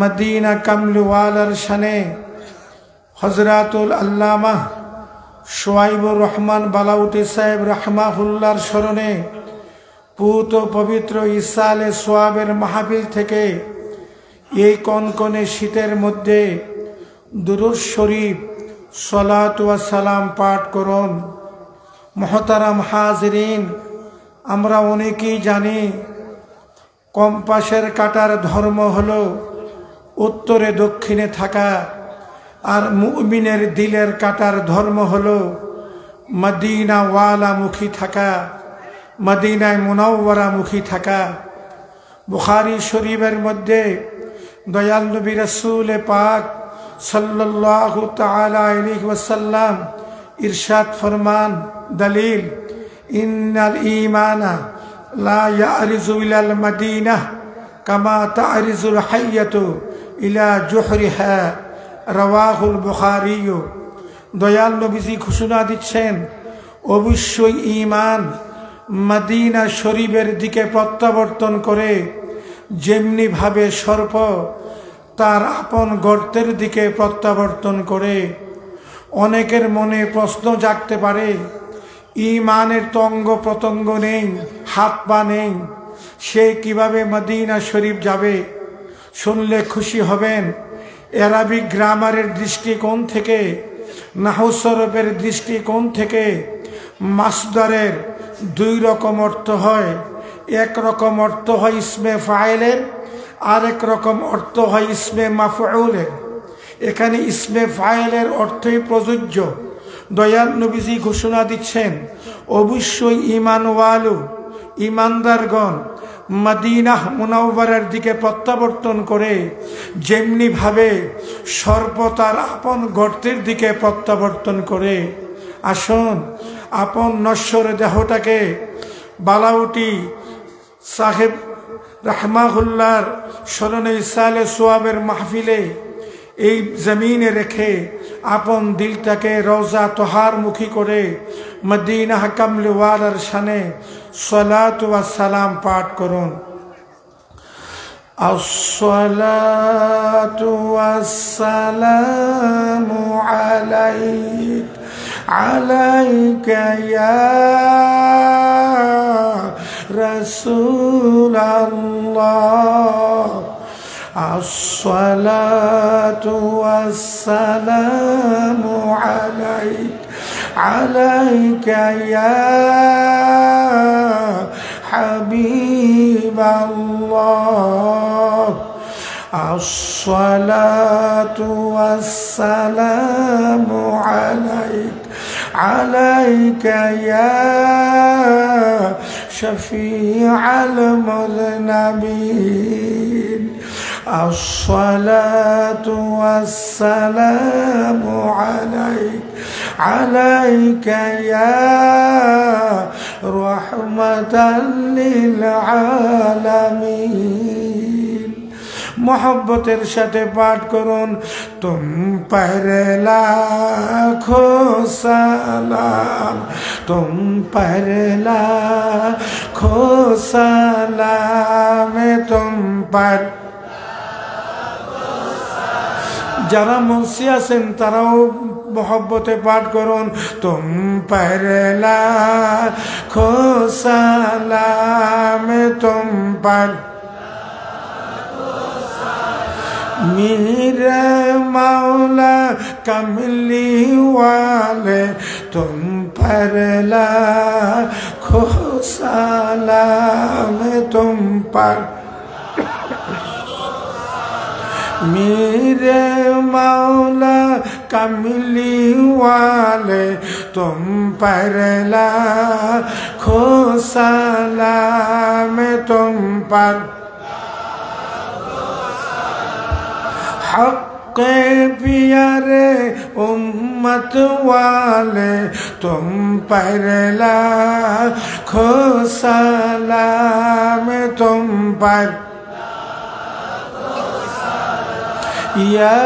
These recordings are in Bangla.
मदीना कमलवालार शाने हजरातुल अल्लामा शुआइबुर रहमान बालाउटी साहेब रहमाहुल्लाहर स्मरणे पूत पवित्र इसाले सोयाबेर माहफिल थेके এই কনকনে শীতের মধ্যে দুরূদ শরীফ সালাত ওয়া সালাম পাঠ করুন। মুহতারাম হাজিরিন, আমরা অনেকেই জানি কম্পাসের কাঁটার ধর্ম হলো উত্তরে দক্ষিণে থাকা, আর মুমিনের দিলের কাঁটার ধর্ম হলো মদিনা ওয়ালামুখী থাকা, মদিনায় মুনাওয়ারামুখী থাকা। বুখারী শরীফের মধ্যে দয়াল নবী রাসূল পাক সাল্লাল্লাহু তাআলা আলাইহি ওয়াসাল্লাম ইরশাদ ফরমান, দলিল ইন্নাল ঈমানা লা ইয়ারিজু ইলাল মদিনাহ কামা তারিজুল হাইয়াতু ইলা জুহরিহা, রাওয়াহুল বুখারী। দয়াল নবীজি ঘোষণা দিচ্ছেন, অবশ্যই ঈমান মদিনা শরীফের দিকে প্রত্যাবর্তন করে যেমনি ভাবে সর্প তার আপন গর্তের দিকে প্রত্যাবর্তন করে। অনেকের মনে প্রশ্ন জাগতে পারে, ঈমানের তো অঙ্গ প্রত্যঙ্গ নেই, হাত পা নেই, সে কিভাবে মদিনা শরীফ যাবে? শুনলে খুশি হবেন, আরবি গ্রামারের দৃষ্টিকোণ থেকে, নাহু সরফের দৃষ্টিকোণ থেকে মাসদারের দুই রকম অর্থ হয়। এক রকম অর্থ হয় ইসমে ফাইলের, আরেক রকম অর্থ হয় ইসমে মাফউলের। এখানে ইসমে ফাইলের অর্থই প্রযোজ্য। দয়াল নবীজি ঘোষণা দিচ্ছেন, অবশ্যই ঈমানওয়ালু ঈমানদারগণ মদিনা মুনাওয়ারার দিকে প্রত্যাবর্তন করে যেমনি ভাবে সর্প তার আপন গর্তের দিকে প্রত্যাবর্তন করে। আসুন আপন নশ্বর দেহটাকে বালাউটি সাহেব রাহমাহুল্লাহর স্মরণে ইসালে সোয়াবের মাহফিলে এই জমিনে রেখে আপন দিলটাকে রওজা তোহার মুখী করে মদিনা কমলওয়ালার শানে সালাত ওয়া সালাম পাঠ করুন। আসসালাতু ওয়াসসালামু আলাইকা ইয়া রাসূলাল্লাহ, আসসালাতু ওয়াসসালামু আলাইকা ইয়া হাবিবাল্লাহ, আসসালাতু ওয়াসসালামু আলাইকা ইয়া শফিআল মুযনিবিন, আসসালাতু ওয়াসসালামু আলাইকা ইয়া রাহমাতাল লিল আলামিন। মোহব্বতের সাথে পাঠ করুন, তুম পর লাখো সালাম, তুম পর লাখো সালাম, তুম পর। যারা মুন্সি আছেন তারাও মোহব্বতে পাঠ করুন, তুম পর লাখো সালাম, তুম পর। मेरे मौला कमली वाले तुम पर लाखो सलाम, तुम पर। मेरे मौला कमली वाले तुम पर लाखो सलाम, तुम पर। हक़ प्यारे उम्मत वाले तुम पर लाखो सलाम, तुम पर। या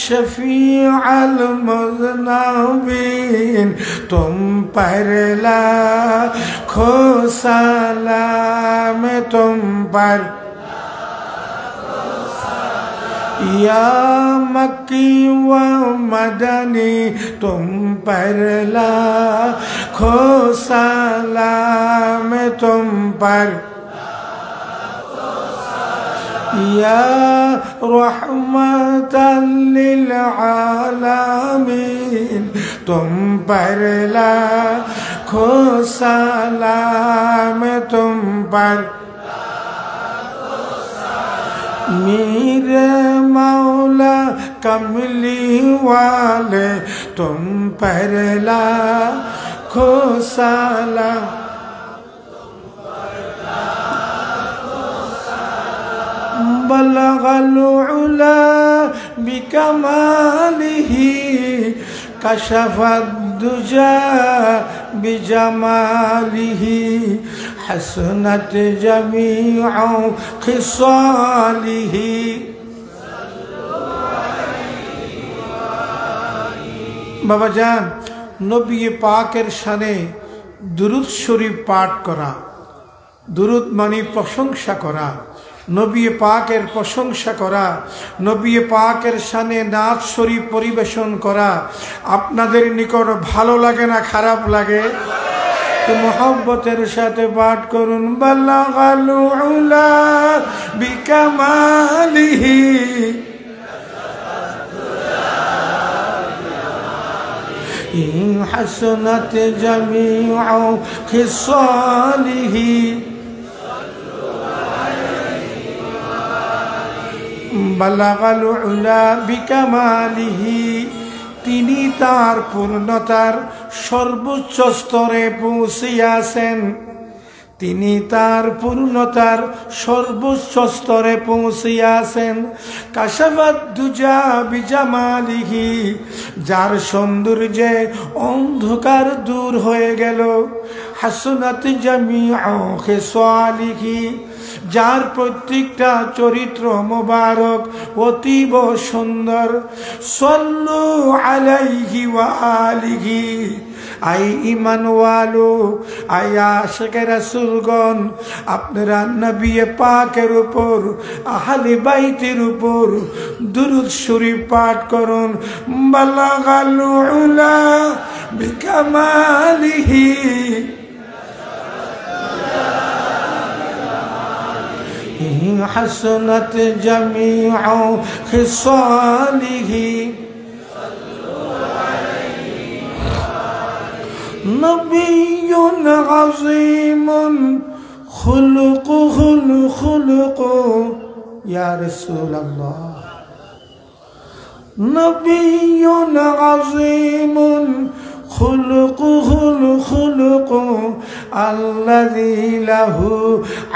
शफीअल मुज़निबीन तुम पर लाखो सलाम, तुम पर। या मक्की व मदनी तुम पर लाखो सलाम तुम पर या रहमतल लिल आलमीन तुम पर लाखो सलाम तुम पर मेरे मौला कमली वाले तुम पर लाखो सलाम बलगल उला बिकमालिही कशफद दुजा बिजमालिही हसनत जमीउ खिसालिही। बाबा जान नबी पाकेर शाने दुरूद शरीफ पाठ करा, दुरूद मानी प्रशंसा करा, नबी पाकेर प्रशंसा करा, नबी पाकेर शाने नाथ शरीफ परिवेशन करा आपनादेर निकट भालो लागे ना खाराप लागे? तो मोहब्बतेर साथे पाठ करुन बल्लागाल उला बिकमालिही हसनत जमीउ खिसालिही बल्लागाल उला बिकमालिही তিনি তার পূর্ণতার সর্বোচ্চ স্তরে পৌঁছিয়াছেন, তিনি তার পূর্ণতার সর্বোচ্চ স্তরে পৌঁছিয়াছেন। কাশাফাত দুজা বিজামালিহি যার সৌন্দর্যে অন্ধকার দূর হয়ে গেল। হাসনাত জামিউ খিসালিহি যার প্রত্যেকটা চরিত্র মোবারক অতীব সুন্দর। সল্লু আলাইহি ওয়া আলিহি আই ঈমানওয়ালো আই আশিকে রাসূলগণ আপনারা নবী পাকের উপর আহলে বাইতের উপর দুরূদ শরীফ পাঠ করুন। বালাগাল উলা বিকামালিহি حسنت جميع خصاله نبي عظيم خلقه الخلق يا رسول الله نبي عظيم خلقه الخلق الذي له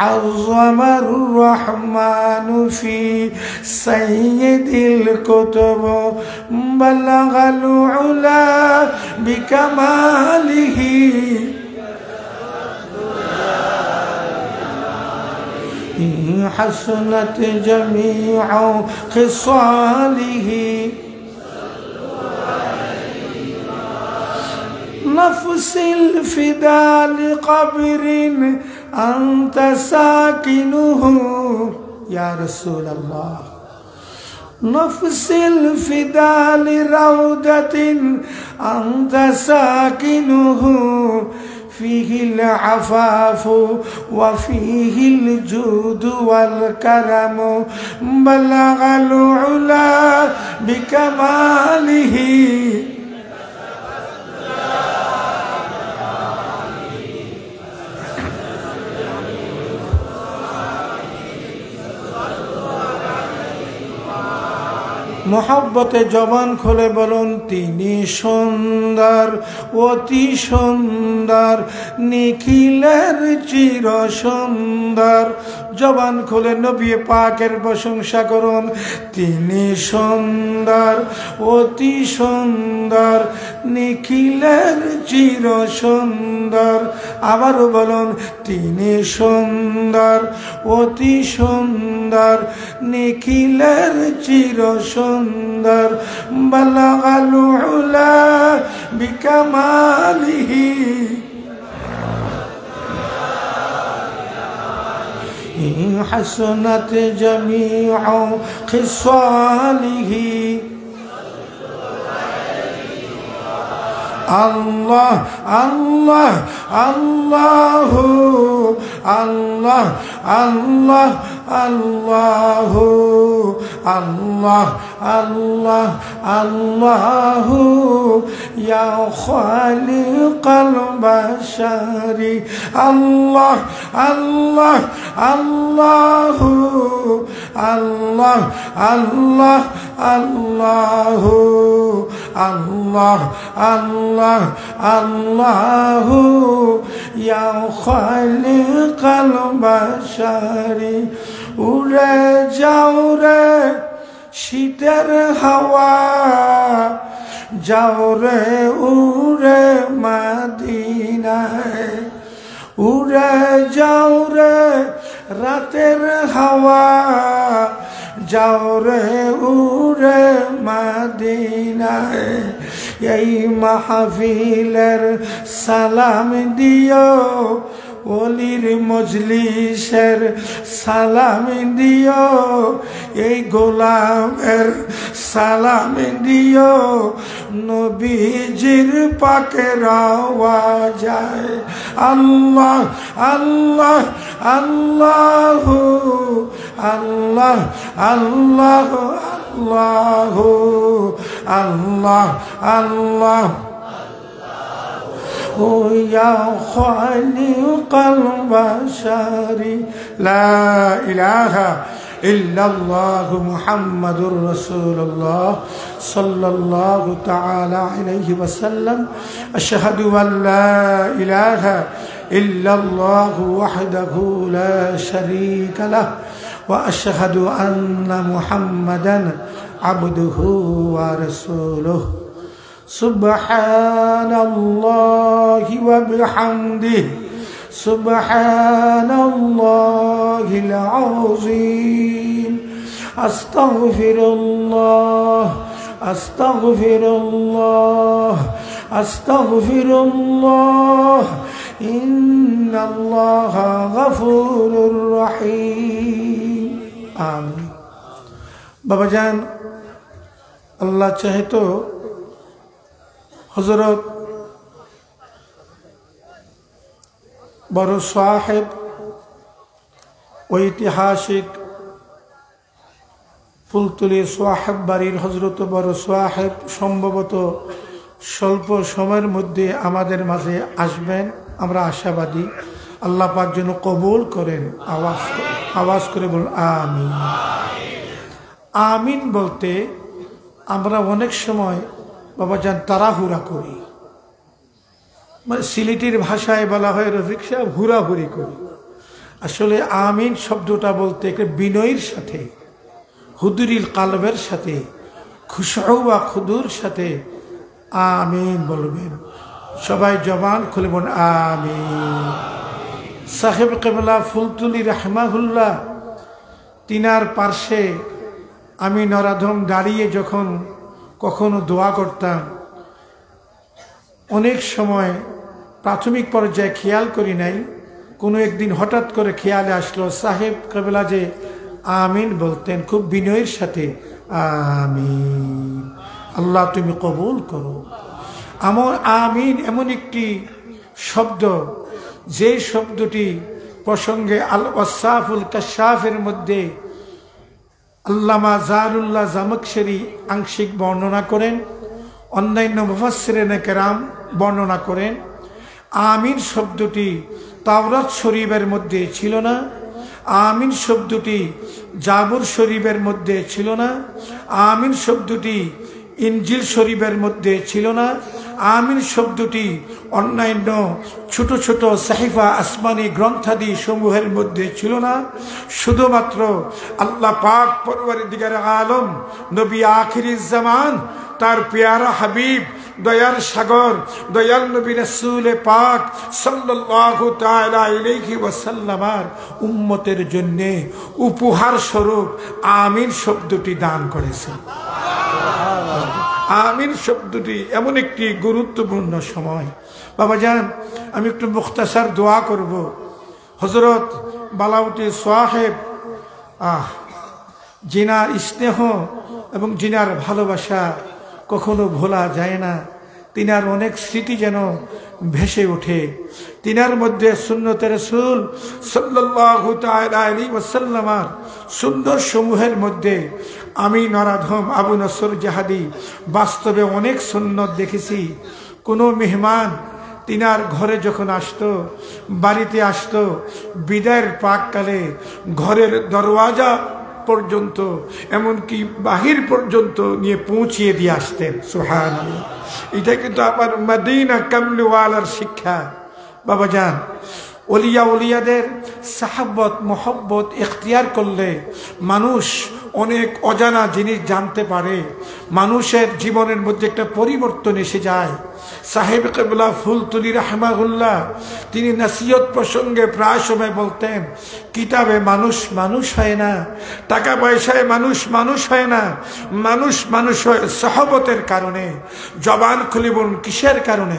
عظم الرحمن في سيد الكتب بلغ العلا بكماله حسنت جميع خصاله نفس الفداء لقبر أنت ساكنه يا رسول الله نفس الفداء لروضة أنت ساكنه فيه العفاف وفيه الجود والكرم بلغ العلا بكماله मोहब्बते जबान खोले बोलुन तिनी सुंदर अति सुंदर निखिलेर चिर सुंदर जबान खोले नबी पाकेर प्रशंसा करुन तिनी सुंदर अति सुंदर निखिलेर चिर सुंदर आबारो बोलुन तिनी सुंदर अति सुंदर निखिलेर चिर सुंदर बलगल उला बिकमालिही حسنت جميع خصاله الله الله الله الله الله الله الله الله الله يا خالق البشر الله الله الله الله الله الله الله الله الله يا خالق البشر উড়ে যাও রে শীতের হাওয়া যাও রে উড়ে মদিনায় উড়ে যাও রে রাতের হাওয়া যাও রে উড়ে মদিনায় এই মাহফিলের সালাম দিও ওলির মজলিসের সালাম দিও এই গোলামের সালাম দিও নবীজির পাকের আওয়াজায় আল্লাহ আল্লাহ আল্লাহ আল্লাহ আল্লাহ আল্লাহ আল্লাহ আল্লাহ يا خالق البشر لا إله إلا الله محمد رسول الله صلى الله تعالى عليه وسلم أشهد أن لا إله إلا الله وحده لا شريك له وأشهد أن محمدا عبده ورسوله سبحان الله وبحمده سبحان الله العظيم أستغفر الله أستغفر الله أستغفر الله إن الله غفور رحيم آمين বাবা জান আল্লাহ চাহে তো হযরত বড় সাহেব ঐতিহাসিক ফুলতলি সাহেব বাড়ির হযরত বড় সাহেব সম্ভবত স্বল্প সময়ের মধ্যে আমাদের মাঝে আসবেন আমরা আশাবাদী আল্লাহ পাক যেন কবুল করেন আওয়াজ করে বলুন আমিন আমিন বলতে আমরা অনেক সময় বাবা জান তাড়াহুড়া করি মানে সিলেটের ভাষায় বলা হয় রফিক সাহেব হুড়াহুড়ি করি আসলে আমিন শব্দটা বলতে একটা বিনয়ের সাথে হুদুরিল কালবের সাথে খুশউ বা খুদুর সাথে আমিন বলবেন সবাই জবান খুলে বলুন আমিন সাহেব কেবলা ফুলতুলি রাহমাহুল্লাহ তিনার পার্শ্বে আমি নরাধম দাঁড়িয়ে যখন কখনো দোয়া করতাম অনেক সময় প্রাথমিক পর্যায়ে খেয়াল করি নাই কোনো একদিন হঠাৎ করে খেয়ালে আসলো সাহেব কেবলা যে আমিন বলতেন খুব বিনয়ের সাথে আমিন আল্লাহ তুমি কবুল করো আমার আমিন এমন একটি শব্দ যে শব্দটি প্রসঙ্গে আল ওয়াসাফুল কাশাফের মধ্যে আল্লামা জারুল্লাহ জামকশরী আংশিক বর্ণনা করেন অন্যান্য মুফাসসিরিনে কেরাম বর্ণনা করেন আমিন শব্দটি তাওরাত শরীফের মধ্যে ছিল না আমিন শব্দটি জাবুর শরীফের মধ্যে ছিল না আমিন শব্দটি ইনজিল শরীফের মধ্যে ছিল না আমিন শব্দটি অন্যান্য ছোট ছোট সাহিফা আসমানি গ্রন্থাদি সমূহের মধ্যে ছিল না শুধুমাত্র আল্লাহ পাক পরওয়ারদিগার আলম নবী আখিরিজ জামান তার পেয়ারা হাবিব দয়ার সাগর দয়াল নবী রাসূল পাক সাল্লাল্লাহু তাআলা আলাইহি ওয়াসাল্লামের উম্মতের জন্য উপহার স্বরূপ আমিন শব্দটি দান করেছেন আমিন শব্দটি এমন একটি গুরুত্বপূর্ণ সময় বাবা জান আমি একটু মুখতাসার দোয়া করব হযরত বালাউটি সাহেব, জিনার স্নেহ এবং জিনার ভালোবাসা কখনো ভোলা যায় না। তিনার অনেক স্মৃতি যেন ভেসে ওঠে। তিনার মধ্যে সুন্নতে রাসূল সাল্লাল্লাহু তাআলা আলাইহি ওয়াসাল্লামের সুন্দর সমূহের মধ্যে আমি নরাধম আবু নসর জাহাদি বাস্তবে অনেক সুন্নত দেখেছি। কোনো মেহমান তিনার ঘরে যখন আসতো, বাড়িতে আসতো, বিদায়ের প্রাককালে ঘরের দরওয়াজা পর্যন্ত এমনকি বাহির পর্যন্ত নিয়ে পৌঁছিয়ে দিয়ে আসতেন। সুবহানাল্লাহ। এটা কিন্তু আমার মদিনা কামলিওয়ালার শিক্ষা। বাবাজান, ওলিয়া ওলিয়াদের সাহাবত মহব্বত ইখতিয়ার করলে মানুষ অনেক অজানা জিনিস জানতে পারে। মানুষের জীবনের মধ্যে একটা পরিবর্তন এসে যায়। সাহেব কেবলা ফুলতুলি রাহমাহুল্লাহ তিনি নসিহত প্রসঙ্গে প্রায় সময় বলতেন, কিতাবে মানুষ মানুষ হয় না, টাকা পয়সায় মানুষ মানুষ হয় না, মানুষ মানুষ হয় সহবতের কারণে। জবান খুলে বলুন কিসের কারণে?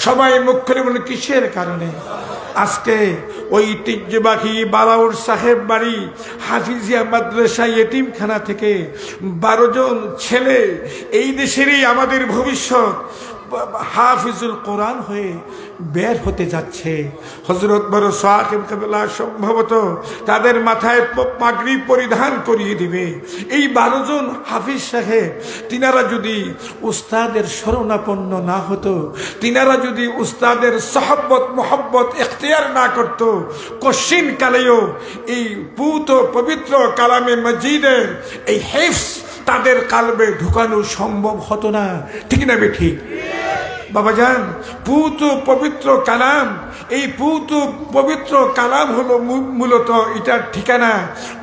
সবাই মুখ খুলে বলুন কিসের কারণে? আজকে ওই ঐতিহ্যবাহী বালাউর সাহেব বাড়ি হাফিজিয়া মাদ্রাসা ইয়েতিমখানা থেকে 12 জন ছেলে এই দেশেরই আমাদের ভবিষ্যৎ হাফিজুল কোরআন হয়ে বের হতে যাচ্ছে। হযরত বড় সাহেব কেবলা সম্ভবত তাদের মাথায় পাগড়ি পরিধান করিয়ে দিবে। এই 12 জন হাফিজ সাহেব তিনারা যদি উস্তাদের শরণাপন্ন না হতো, তিনারা যদি উস্তাদের সহবত মোহব্বত ইখতিয়ার না করত, কশিন কালেও এই পুত পবিত্র কালামে মজিদের এই হিফজ তাদের কালবে ঢুকানো সম্ভব হতো না। ঠিক না বেঠিক? বাবাজান, পুত পবিত্র কালাম, এই পুত পবিত্র কালাম হলো মূলত এটার ঠিকানা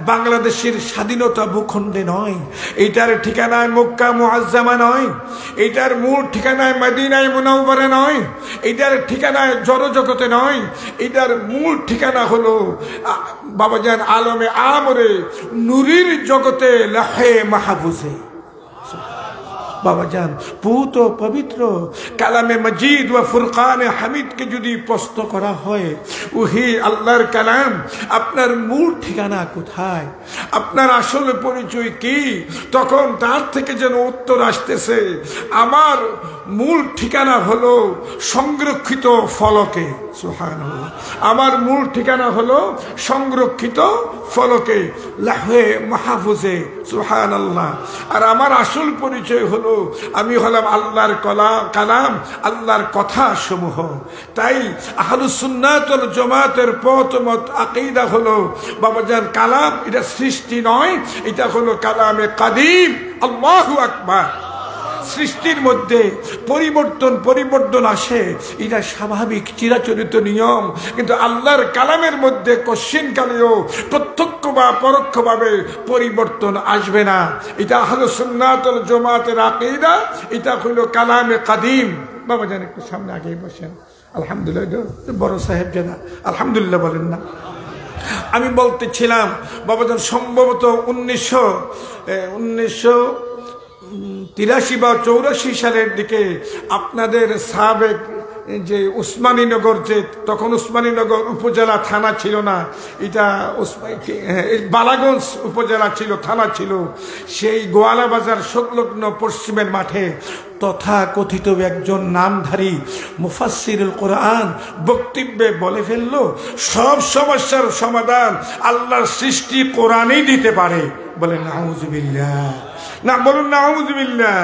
বাংলাদেশের স্বাধীনতা ভূখণ্ডে নয়, এটার ঠিকানায় মক্কা মুআজ্জামা নয়, এটার মূল ঠিকানায় মদিনায় মুনাওয়ারা নয়, এটার ঠিকানায় জড়জগতে নয়, এটার মূল ঠিকানা হলো বাবাজান আলমে আমরে নূরের জগতে লাহে মাহফুজে। বাবাজান, পুত পবিত্র কালামে মজিদ ও ফুরকানে হামিদকে যদি প্রশ্ন করা হয়, ওহে আল্লাহর কালাম, আপনার মূল ঠিকানা কোথায়, আপনার আসল পরিচয় কি, তখন তার থেকে যেন উত্তর আসতেছে, আমার মূল ঠিকানা হলো সংরক্ষিত ফলকে। সুবহানাল্লাহ। আমার মূল ঠিকানা হলো সংরক্ষিত ফলকে লাহে মাহফুজে। সুবহানাল্লাহ। আর আমার আসল পরিচয় হলো আমি হলাম আল্লাহর কালাম, আল্লাহর কথা সমূহ। তাই আহলুস সুন্নাত ওয়াল জামাতের পথমত আকীদা হলো বাবাজান কালাম এটা সৃষ্টি নয়, এটা হলো কালামে কাদিম। আল্লাহু আকবার। সৃষ্টির মধ্যে পরিবর্তন আসে, এটা স্বাভাবিক চিরাচরিত নিয়ম, কিন্তু আল্লাহর কালামের মধ্যে কশ্চিনকালেও প্রত্যক্ষ বা পরোক্ষভাবে পরিবর্তন আসবে না। এটা আহলুস সুন্নাত ওয়াল জামাতের আকীদা, এটা হলো কালামে কাদিম। বাবা জান একটু সামনে আগেই বসেন। আলহামদুলিল্লাহ। বড় সাহেব জানা আলহামদুলিল্লাহ বলেন না। আমি বলতেছিলাম বাবাজান সম্ভবত 1983 বা 84 সালের দিকে আপনাদের সাবেক যে উসমানীনগর, যে তখন উসমানীনগর উপজেলা থানা ছিল না, এটা বালাগঞ্জ উপজেলা ছিল, থানা ছিল, সেই গোয়ালা বাজার সংলগ্ন পশ্চিমের মাঠে তথা কথিত একজন নামধারী মুফাসসিরুল কোরআন বক্তব্যে বলে ফেলল, সব সমস্যার সমাধান আল্লাহর সৃষ্টি কোরআনই দিতে পারে। বলেন নাউযুবিল্লাহ। না বলুন নাউযুবিল্লাহ।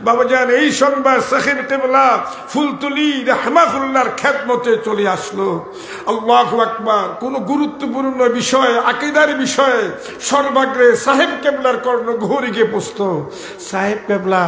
বাবাজান, এই সংবাদ সাহেব কেবলা ফুলতুলি রাহমাহুল্লাহর খেদমতে চলে আসলো। আল্লাহু আকবার। কোন গুরুত্বপূর্ণ বিষয়, আকীদার বিষয়ে সর্বাগ্রে সাহেব কেবলার কর্ণ ঘুরে গিয়ে বসত। সাহেব কেবলা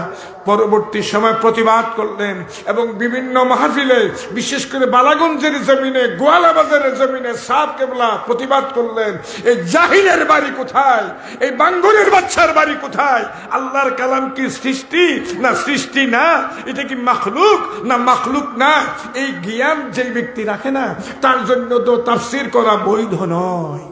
পরবর্তী সময় প্রতিবাদ করলেন এবং বিভিন্ন মাহফিলে, বিশেষ করে বালাগঞ্জের জমিনে, গোয়ালা বাজারের জমিনে সাহেব কেবলা প্রতিবাদ করলেন, এই জাহিলের বাড়ি কোথায়, এই বাঙ্গরের বাচ্চার বাড়ি কোথায়, আল্লাহর কালাম কি সৃষ্টি না সৃষ্টি না, এটা কি মাখলুক না মাখলুক না, এই জ্ঞান যে ব্যক্তি রাখে না তার জন্য তো তাফসীর করা বৈধ নয়।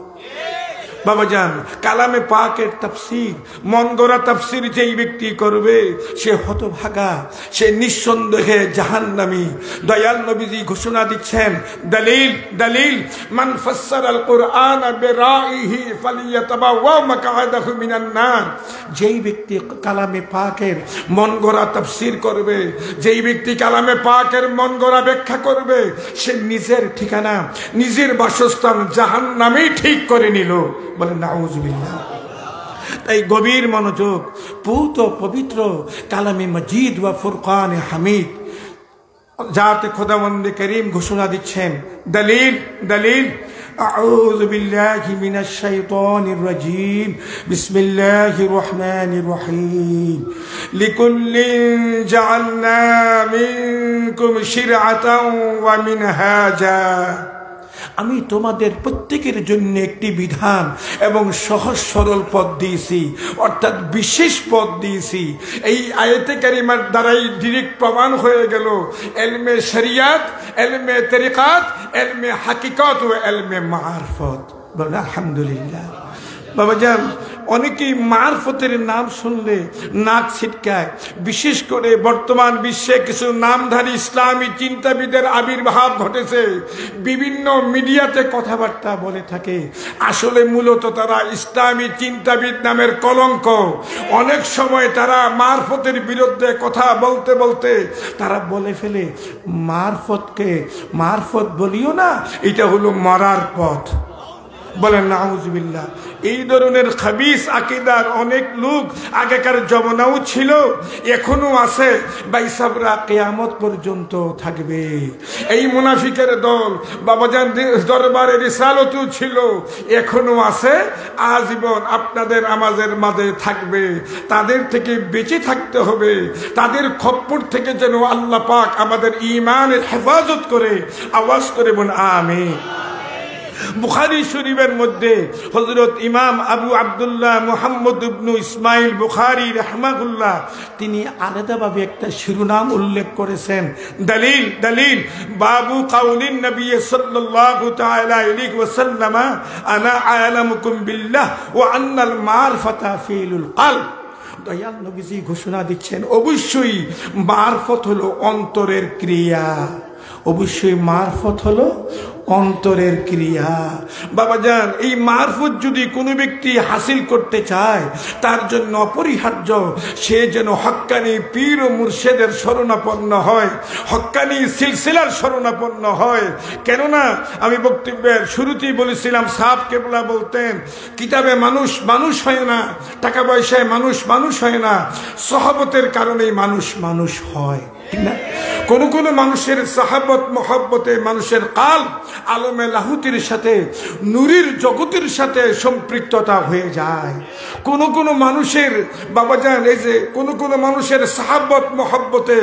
বাবাজান, কালামে পাকের তাফসীর, মন গড়া তাফসীর যেই ব্যক্তি করবে সে হতভাগা, সে নিঃসন্দেহে জাহান্নামী। দয়াল নবীজি ঘোষণা দিচ্ছেন, দলিল দলিল, মান ফাসসারাল কুরআন বিরাইহি ফালিয়াতাবাওয়া মাকআদাহু মিনান নার। যেই ব্যক্তি কালামে পাকের মন গড়া তাফসীর করবে, যেই ব্যক্তি কালামে পাকের মন গড়া ব্যাখ্যা করবে, সে নিজের ঠিকানা, নিজের বাসস্থান জাহান্নামেই ঠিক করে নিল। বলে নাউজুবিল্লাহ। তাই গভীর মনোযোগ, পুত পবিত্র কালামে মজিদ ওয়া ফুরকানে হামিদ, জাতে খোদাবন্দে করিম ঘোষণা দিচ্ছেন, দলিল দলিল, আউযু বিল্লাহি মিনাশ শাইতানির রাজীম, বিসমিল্লাহির রহমানির রহিম, লিকুল্লিন জাআলনা মিনকুম শিরআতান ওয়া মিনহাজা। আমি তোমাদের প্রত্যেকের জন্য একটি বিধান এবং সহজ সরল পথ দিয়েছি, অর্থাৎ বিশেষ পথ দিয়েছি। এই আয়াতে কারিমার দ্বারাই ডাইরেক্ট প্রমাণ হয়ে গেল ইলমে শরিয়াত, ইলমে তরিকাত, ইলমে হাকিকত ও ইলমে মারফত। বলেন আলহামদুলিল্লাহ। বাবাজান, অনেকেই মারফতের নাম শুনলে নাক ছিটকায়। বিশেষ করে বর্তমান বিশ্বে কিছু নামধারী ইসলামী চিন্তাবিদের আবির্ভাব ঘটেছে, বিভিন্ন মিডিয়াতে কথাবার্তা বলে থাকে। আসলে মূলত তারা ইসলামী চিন্তাবিদ নামের কলঙ্ক। অনেক সময় তারা মারফতের বিরুদ্ধে কথা বলতে বলতে তারা বলে ফেলে, মারফতকে মারফত বলিও না, এটা হলো মরার পথ। বলেন নাউজুবিল্লাহ। এই ধরনের খাবিস আকীদার অনেক লোক আগেকার জমানাও ছিল, এখনো আছে, বাইসাবরা কিয়ামত পর্যন্ত থাকবে। এই মুনাফিকের দল বাবাজান দরবারে রিসালতও ছিল, এখনো আছে, আজীবন আপনাদের আমাদের মাঝে থাকবে। তাদের থেকে বেঁচে থাকতে হবে, তাদের খপ্পর থেকে যেন আল্লাহ পাক আমাদের ঈমানের হেফাজত করে। আওয়াজ করে বলুন আমিন। বুখারী শরীফের মধ্যে হযরত ইমাম আবু আব্দুল্লাহ মুহাম্মদ ইবনে ইসমাইল বুখারী রাহমাহুল্লাহ তিনি আলাদাভাবে একটা শিরোনাম উল্লেখ করেছেন, দলিল দলিল, বাবু কাউলিন নবী সাল্লাল্লাহু তাআলা আলাইহি ওয়াসাল্লাম আনা আ'লামুকুম বিল্লাহ ওয়া আন্নাল মারফাতা ফিলুল কলব। দয়াল নবীজি ঘোষণা দিচ্ছেন, অবশ্যই মারফত হলো অন্তরের ক্রিয়া, অবশ্যই মারফত হলো অন্তরের ক্রিয়া। বাবাজান, এই মারফত যদি কোনো ব্যক্তি হাসিল করতে চায়, তার জন্য অপরিহার্য সে যেন হক্কানি পীর ও মুর্শেদের শরণাপন্ন হয়, হক্কানি সিলসিলার শরণাপন্ন হয়। কেননা আমি বক্তব্যের শুরুতেই বলেছিলাম, সাহাব কেবলা বলতেন, কিতাবে মানুষ মানুষ হয় না, টাকা পয়সায় মানুষ মানুষ হয় না, সহবতের কারণেই মানুষ মানুষ হয়, ঠিক না? কোন কোন মানুষের সাহাবত মহব্বতে মানুষের কাল্ব আলমে লাহুতির সাথে, নূরের জগতের সাথে সম্পৃক্ততা হয়ে যায়। কোন কোন মানুষের বাবাজান, এই যে কোন কোন মানুষের সাহাবত মহব্বতে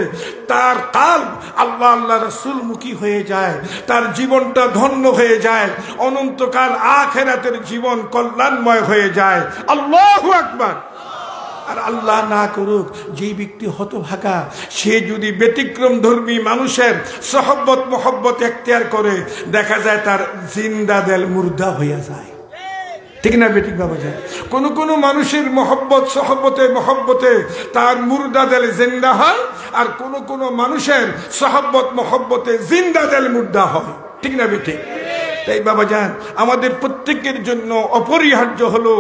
তার কাল্ব আল্লাহ আল্লাহ রাসূল মুখী হয়ে যায়, তার জীবনটা ধন্য হয়ে যায়, অনন্তকাল আখিরাতের জীবন কল্যাণময় হয়ে যায়। আল্লাহু আকবার। আর আল্লাহ না করুক, যে ব্যক্তি হতভাগা সে যদি ব্যতিক্রম ধর্মী মানুষের সহব্বত মহব্বত এখতিয়ার করে, দেখা যায় তার জিন্দা দেল মুর্দা হয়ে যায়, ঠিক না বেঠিক বাবা যায়? কোন কোন মানুষের মহব্বত সহব্বতে মহব্বতে তার মুর্দা দেল জিন্দা হয়, আর কোন কোন মানুষের সহব্বত মহব্বতে জিন্দা দেল মুর্দা হয়, ঠিক না বেঠিক? তাই বাবাজান, আমাদের প্রত্যেকের জন্য অপরিহার্য হলো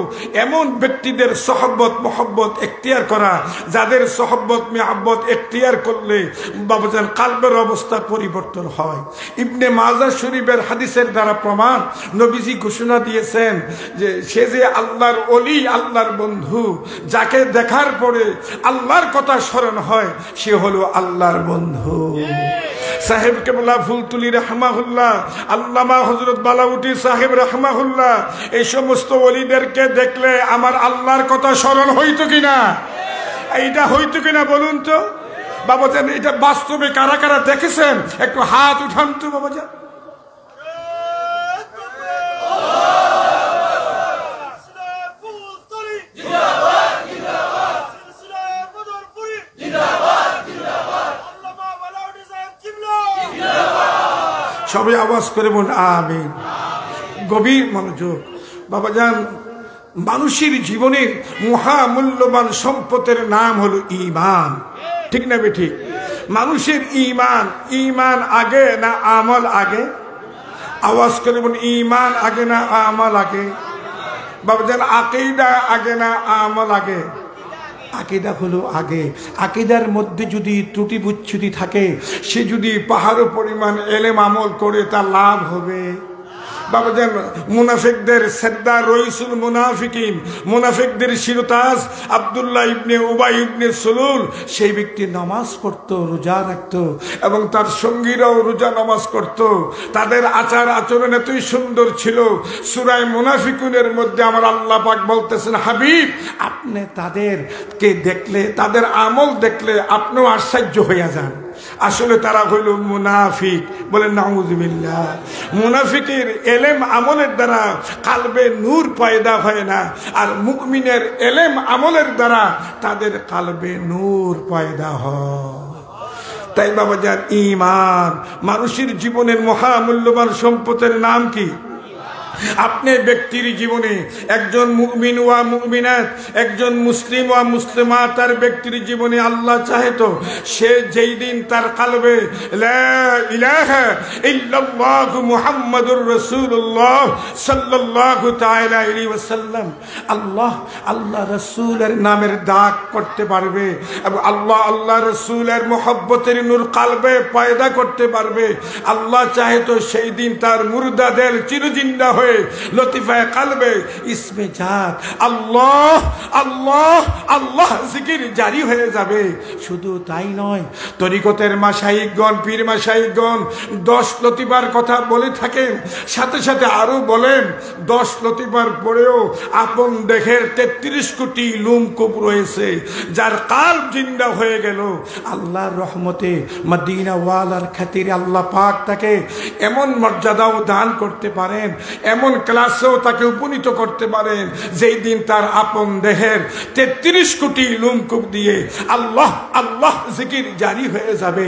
এমন ব্যক্তিদের সহব্বত মহব্বত এখতিয়ার করা, যাদের সহব্বত মহব্বত এখতিয়ার করলে বাবাজান কালবের অবস্থা পরিবর্তন হয়। ইবনে মাজাহ শরীফের হাদিসের দ্বারা প্রমাণ, নবীজি ঘোষণা দিয়েছেন যে সে যে আল্লাহর ওলি, আল্লাহর বন্ধু, যাকে দেখার পরে আল্লাহর কথা স্মরণ হয়, সে হলো আল্লাহর বন্ধু। সাহেব কেবলা ফুলতুলি রাহমাহুল্লাহ, আল্লামা হযরত বালাউটি সাহেব রাহমাহুল্লাহ, এই সমস্ত ওলিদেরকে দেখলে আমার আল্লাহর কথা স্মরণ হইতো কিনা? এইটা হইতো কিনা বলুন তো বাবাজান? এটা বাস্তবে কারা কারা দেখেছেন? একটু হাত উঠান তো বাবাজান। সবাই আওয়াজ করে বলুন আমিন। গভীর মনোযোগ বাবাজান, মানুষের জীবনের মহামূল্যবান সম্পদের নাম হলো ঈমান। ঠিক না বেঠিক? মানুষের ঈমান, ঈমান আগে না আমল আগে? আওয়াজ করে বলুন, ঈমান আগে না আমল আগে? বাবাজান, আকীদা আগে না আমল আগে? আকীদা হলো আগে। আকীদার মধ্যে যদি ত্রুটি বিচ্যুতি থাকে, সে যদি পাহাড় পরিমাণ এলেম আমল করে, তার লাভ হবে? বাবাজান, মুনাফিকদের সরদার রইসুল মুনাফিকিন, মুনাফিকদের শিরতাজ আব্দুল্লাহ ইবনে উবাই ইবনে সুলুল, সেই ব্যক্তি নামাজ পড়তো, রোজা রাখতো এবং তার সঙ্গীরাও রোজা নামাজ করতো। তাদের আচার আচরণ এতই সুন্দর ছিল, সূরা মুনাফিকুনের মধ্যে আমার আল্লাহ পাক বলতেছেন, হাবিব আপনি তাদেরকে দেখলে, তাদের আমল দেখলে আপনিও আশ্চর্য হইয়া যান। আসলে তারা হইল মুনাফিক। বলেন নাউযুবিল্লাহ। মুনাফিকের এলেম আমলের দ্বারা কালবে নূর পয়দা হয় না, আর মুমিনের এলেম আমলের দ্বারা তাদের কালবে নূর পয়দা হয়। তাই বাবাজান, ঈমান মানুষের জীবনের মহামূল্যবান সম্পদের নাম কি? আপনি ব্যক্তির জীবনে একজন মুমিন ওয়া মুমিনাত, একজন মুসলিম ওয়া মুসলিমাত, তার ব্যক্তির জীবনে আল্লাহ চাহে তো সে যেই দিন তার কালবে লা ইলাহা ইল্লাল্লাহু মুহাম্মাদুর রাসূলুল্লাহ সাল্লাল্লাহু তাআলা আলাইহি ওয়াসাল্লাম আল্লাহ রাসূলের নামের দাগ করতে পারবে এবং আল্লাহ রাসূলের মুহাব্বতের নূর কালবে পয়দা করতে পারবে, আল্লাহ চাহে তো সেই দিন তার মুর্দা দিল চিরজিন্দা হয়ে লতিফায়ে কালবে ইসমে জাত আল্লাহ আল্লাহ আল্লাহ জিকির জারি হয়ে যাবে। শুধু তাই নয়, তরিকতের মাশাইখগণ, পীর মাশাইখগণ 10 লতিফার কথা বলে থাকেন, সাথে সাথে আরো বলেন 10 লতিফার পরেও আপন দেহের 33 কোটি লুমকুব রয়েছে, যার কালব জিন্দা হয়ে গেল আল্লাহর রহমতে, মদিনা ওয়ালার খাতিরে আল্লাহ পাক তাকে এমন মর্যাদাও দান করতে পারেন, এমন ক্লাসেও তাকে উপনীত করতে পারেন, যেই দিন তার আপন দেহের 33 কোটি লুমকুব দিয়ে আল্লাহ আল্লাহ জিকির জারি হয়ে যাবে।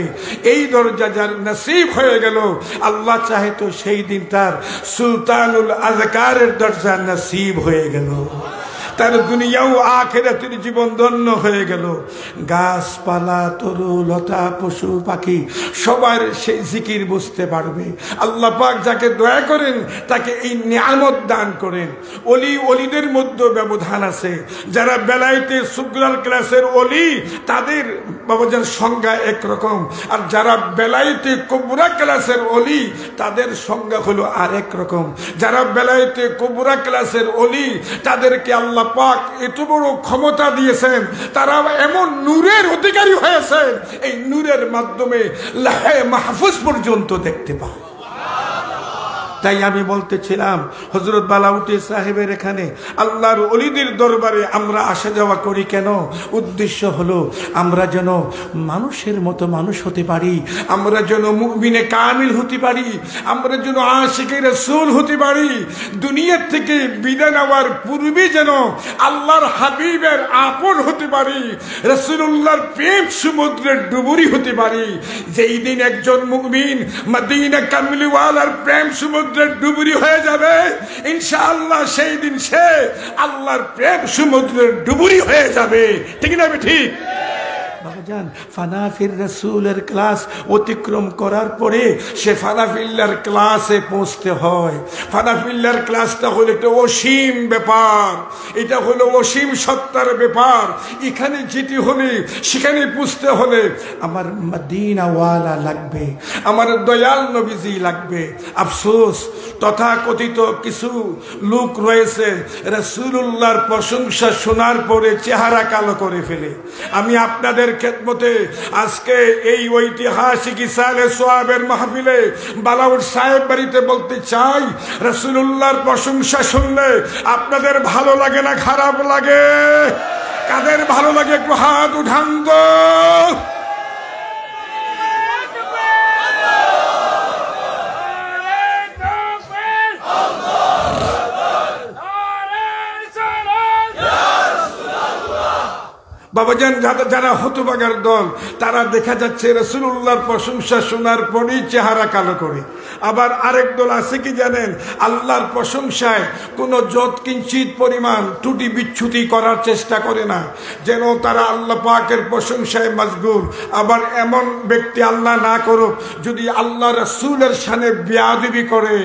এই দরজা যার নসিব হয়ে গেল, আল্লাহ চাহে তো সেই দিন তার সুলতানুল আযকারের দরজা নসিব হয়ে গেল, তার দুনিয়া ও আখিরাতের জীবন ধন্য হয়ে গেল। গাছপালা, তরু লতা, পশু পাখি সবার সেই জিকির বুঝতে পারবে। আল্লাহ পাক যাকে দয়া করেন তাকে এই নিয়ামত দান করেন। অলিদের মধ্যে ব্যবধান আছে। যারা বেলায়েতে সুগরার ক্লাসের অলি, তাদের বাবাজান সংজ্ঞা একরকম, আর যারা বেলায়েতে কুবরা ক্লাসের অলি, তাদের সংজ্ঞা হলো আরেক রকম। যারা বেলায়েতে কুবরা ক্লাসের অলি, তাদেরকে আল্লাহ পাক এত বড় ক্ষমতা দিয়েছেন, তারা এমন নূরের অধিকারী হয়েছেন, এই নূরের মাধ্যমে লাহে মাহফুজ পর্যন্ত দেখতে পায়। তাই আমি বলতেছিলাম, হযরত বালাউটি সাহেবের এখানে আল্লাহর ওলিদের দরবারে আমরা আসা যাওয়া করি কেন? উদ্দেশ্য হলো আমরা যেন মানুষের মতো মানুষ হতে পারি, আমরা যেন মুমিনে কামিল হতে পারি, আমরা যেন আশিকে রাসূল হতে পারি। দুনিয়া থেকে বিদায় নেওয়ার পূর্বে যেন আল্লাহর হাবিবের আপন হতে পারি, রাসূলুল্লাহর প্রেম সমুদ্রের ডুবুরি হতে পারি। যেই দিন একজন মুমিন মদিনা কামলিওয়ালার প্রেম সমুদ্র ডুবুরি হয়ে যাবে, ইনশাআল্লাহ সেই দিন সে আল্লাহর প্রেম সমুদ্রের ডুবুরি হয়ে যাবে। ঠিক না? ঠিক বাবাজান, ফানাফির রাসূলের ক্লাস অতিক্রম করার পরে সে ফানাফিল্লার ক্লাসে পৌঁছতে হয়। ফানাফিল্লার ক্লাসটা হলো একটা অসীম ব্যাপার, এটা হলো অসীম সত্তার ব্যাপার। এখানে যেতে হলে, সেখানে পুষতে হলে আমার মদিনাওয়ালা লাগবে, আমার দয়াল নবীজি লাগবে। আফসোস, তথাকথিত কিছু লোক রয়েছে রাসূলুল্লাহর প্রশংসা শোনার পরে চেহারা কালো করে ফেলে। আমি আপনাদের খেদমতে আজকে এই ঐতিহাসিক ইসালে সোয়াবের মাহফিলে বালাউট সাহেব বাড়িতে বলতে চাই, রাসূলুল্লাহর প্রশংসা শুনলে আপনাদের ভালো লাগে না খারাপ লাগে? কাদের ভালো লাগে একটু হাত উঠান তো। বাবাজান, যারা হতভাগার দল, তারা দেখা যাচ্ছে রাসূলুল্লাহর প্রশংসা শোনার পরেই চেহারা কালো করে। আবার আরেক দল আছে কি জানেন, আল্লাহর প্রশংসায় কোনো যৎ কিঞ্চিত পরিমাণ ত্রুটি বিচ্যুতি করার চেষ্টা করে না, যেন তারা আল্লাহ পাকের প্রশংসায় মশগুল। আবার এমন ব্যক্তি, আল্লাহ না করুক, যদি আল্লাহ রাসূলের শানে বেয়াদবি করে,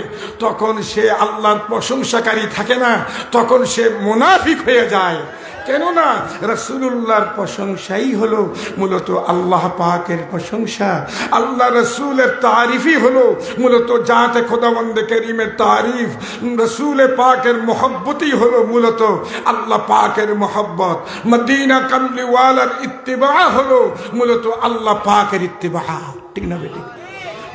তখন সে আল্লাহর প্রশংসাকারী থাকে না, তখন সে মুনাফিক হয়ে যায়। কেননা রাসূলুল্লাহর প্রশংসাই হলো মূলত আল্লাহ পাকের প্রশংসা, আল্লাহ রাসূলের তারিফই হলো মূলত জাতে খোদাবন্দে করিমের তারিফ, রাসূলে পাকের মোহব্বতই হলো মূলত আল্লাহ পাকের মোহব্বত, মদিনা কামলিওয়ালার ইত্তিবা হলো মূলত আল্লাহ পাকের ইত্তিবা। ঠিক না বেটি?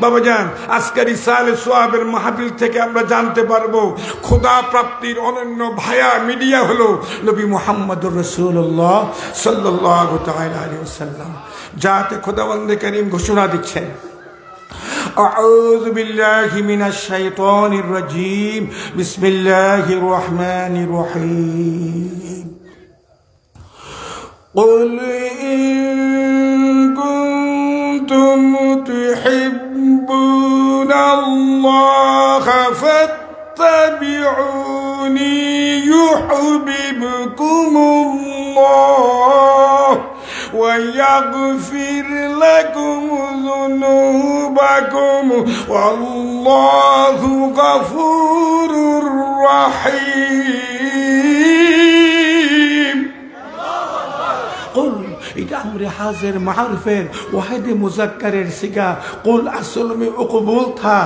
বাবাজান, আজকের ইসালে সোয়াবের মাহফিল থেকে আমরা জানতে পারবো খোদা প্রাপ্তির অনন্য ভায়া মিডিয়া হলো নবী মুহাম্মদুর রাসূলুল্লাহ সাল্লাল্লাহু তাআলা আলাইহি ওয়াসাল্লাম। যাতে খোদাবন্দে করিম ঘোষণা দিচ্ছেন, আউযু বিল্লাহি মিনাশ শাইতানির রাজীম, বিসমিল্লাহির রহমানির রহিম। قل إن كنتم تحبون الله فاتبعوني يحببكم الله ويغفر لكم ذنوبكم والله غفور رحيم। এটা আমরে হাজির মারুফের ওয়াহিদে মুজাক্কারের সিগা। কুল আসল মে উকবুল থা,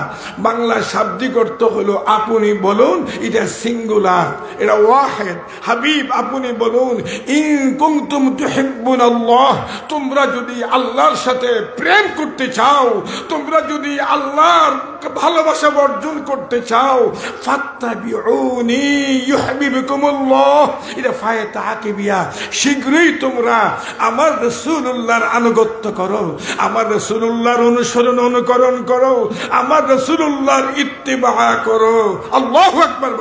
বাংলা শাব্দিক অর্থ হলো আপনি বলুন, এটা সিঙ্গুলার, এটা ওয়াহিদ। হাবিব আপনি বলুন, ইন কুনতুম তুহিব্বুনাল্লাহ, তোমরা যদি আল্লাহর সাথে প্রেম করতে চাও, তোমরা যদি আল্লাহর ভালোবাসা অর্জন করতে চাও, ফাত্তাবিউনি ইউহিব্বুকুমুল্লাহ, এটা ফায়ে তাকিবিয়া, শীঘ্রই তোমরা আমার রাসূলুল্লাহর আনুগত্য করো, আমার রাসূলুল্লাহর অনুসরণ অনুকরণ করো, আমার রাসূলুল্লাহর ইত্তিবা করো। আল্লাহু আকবার।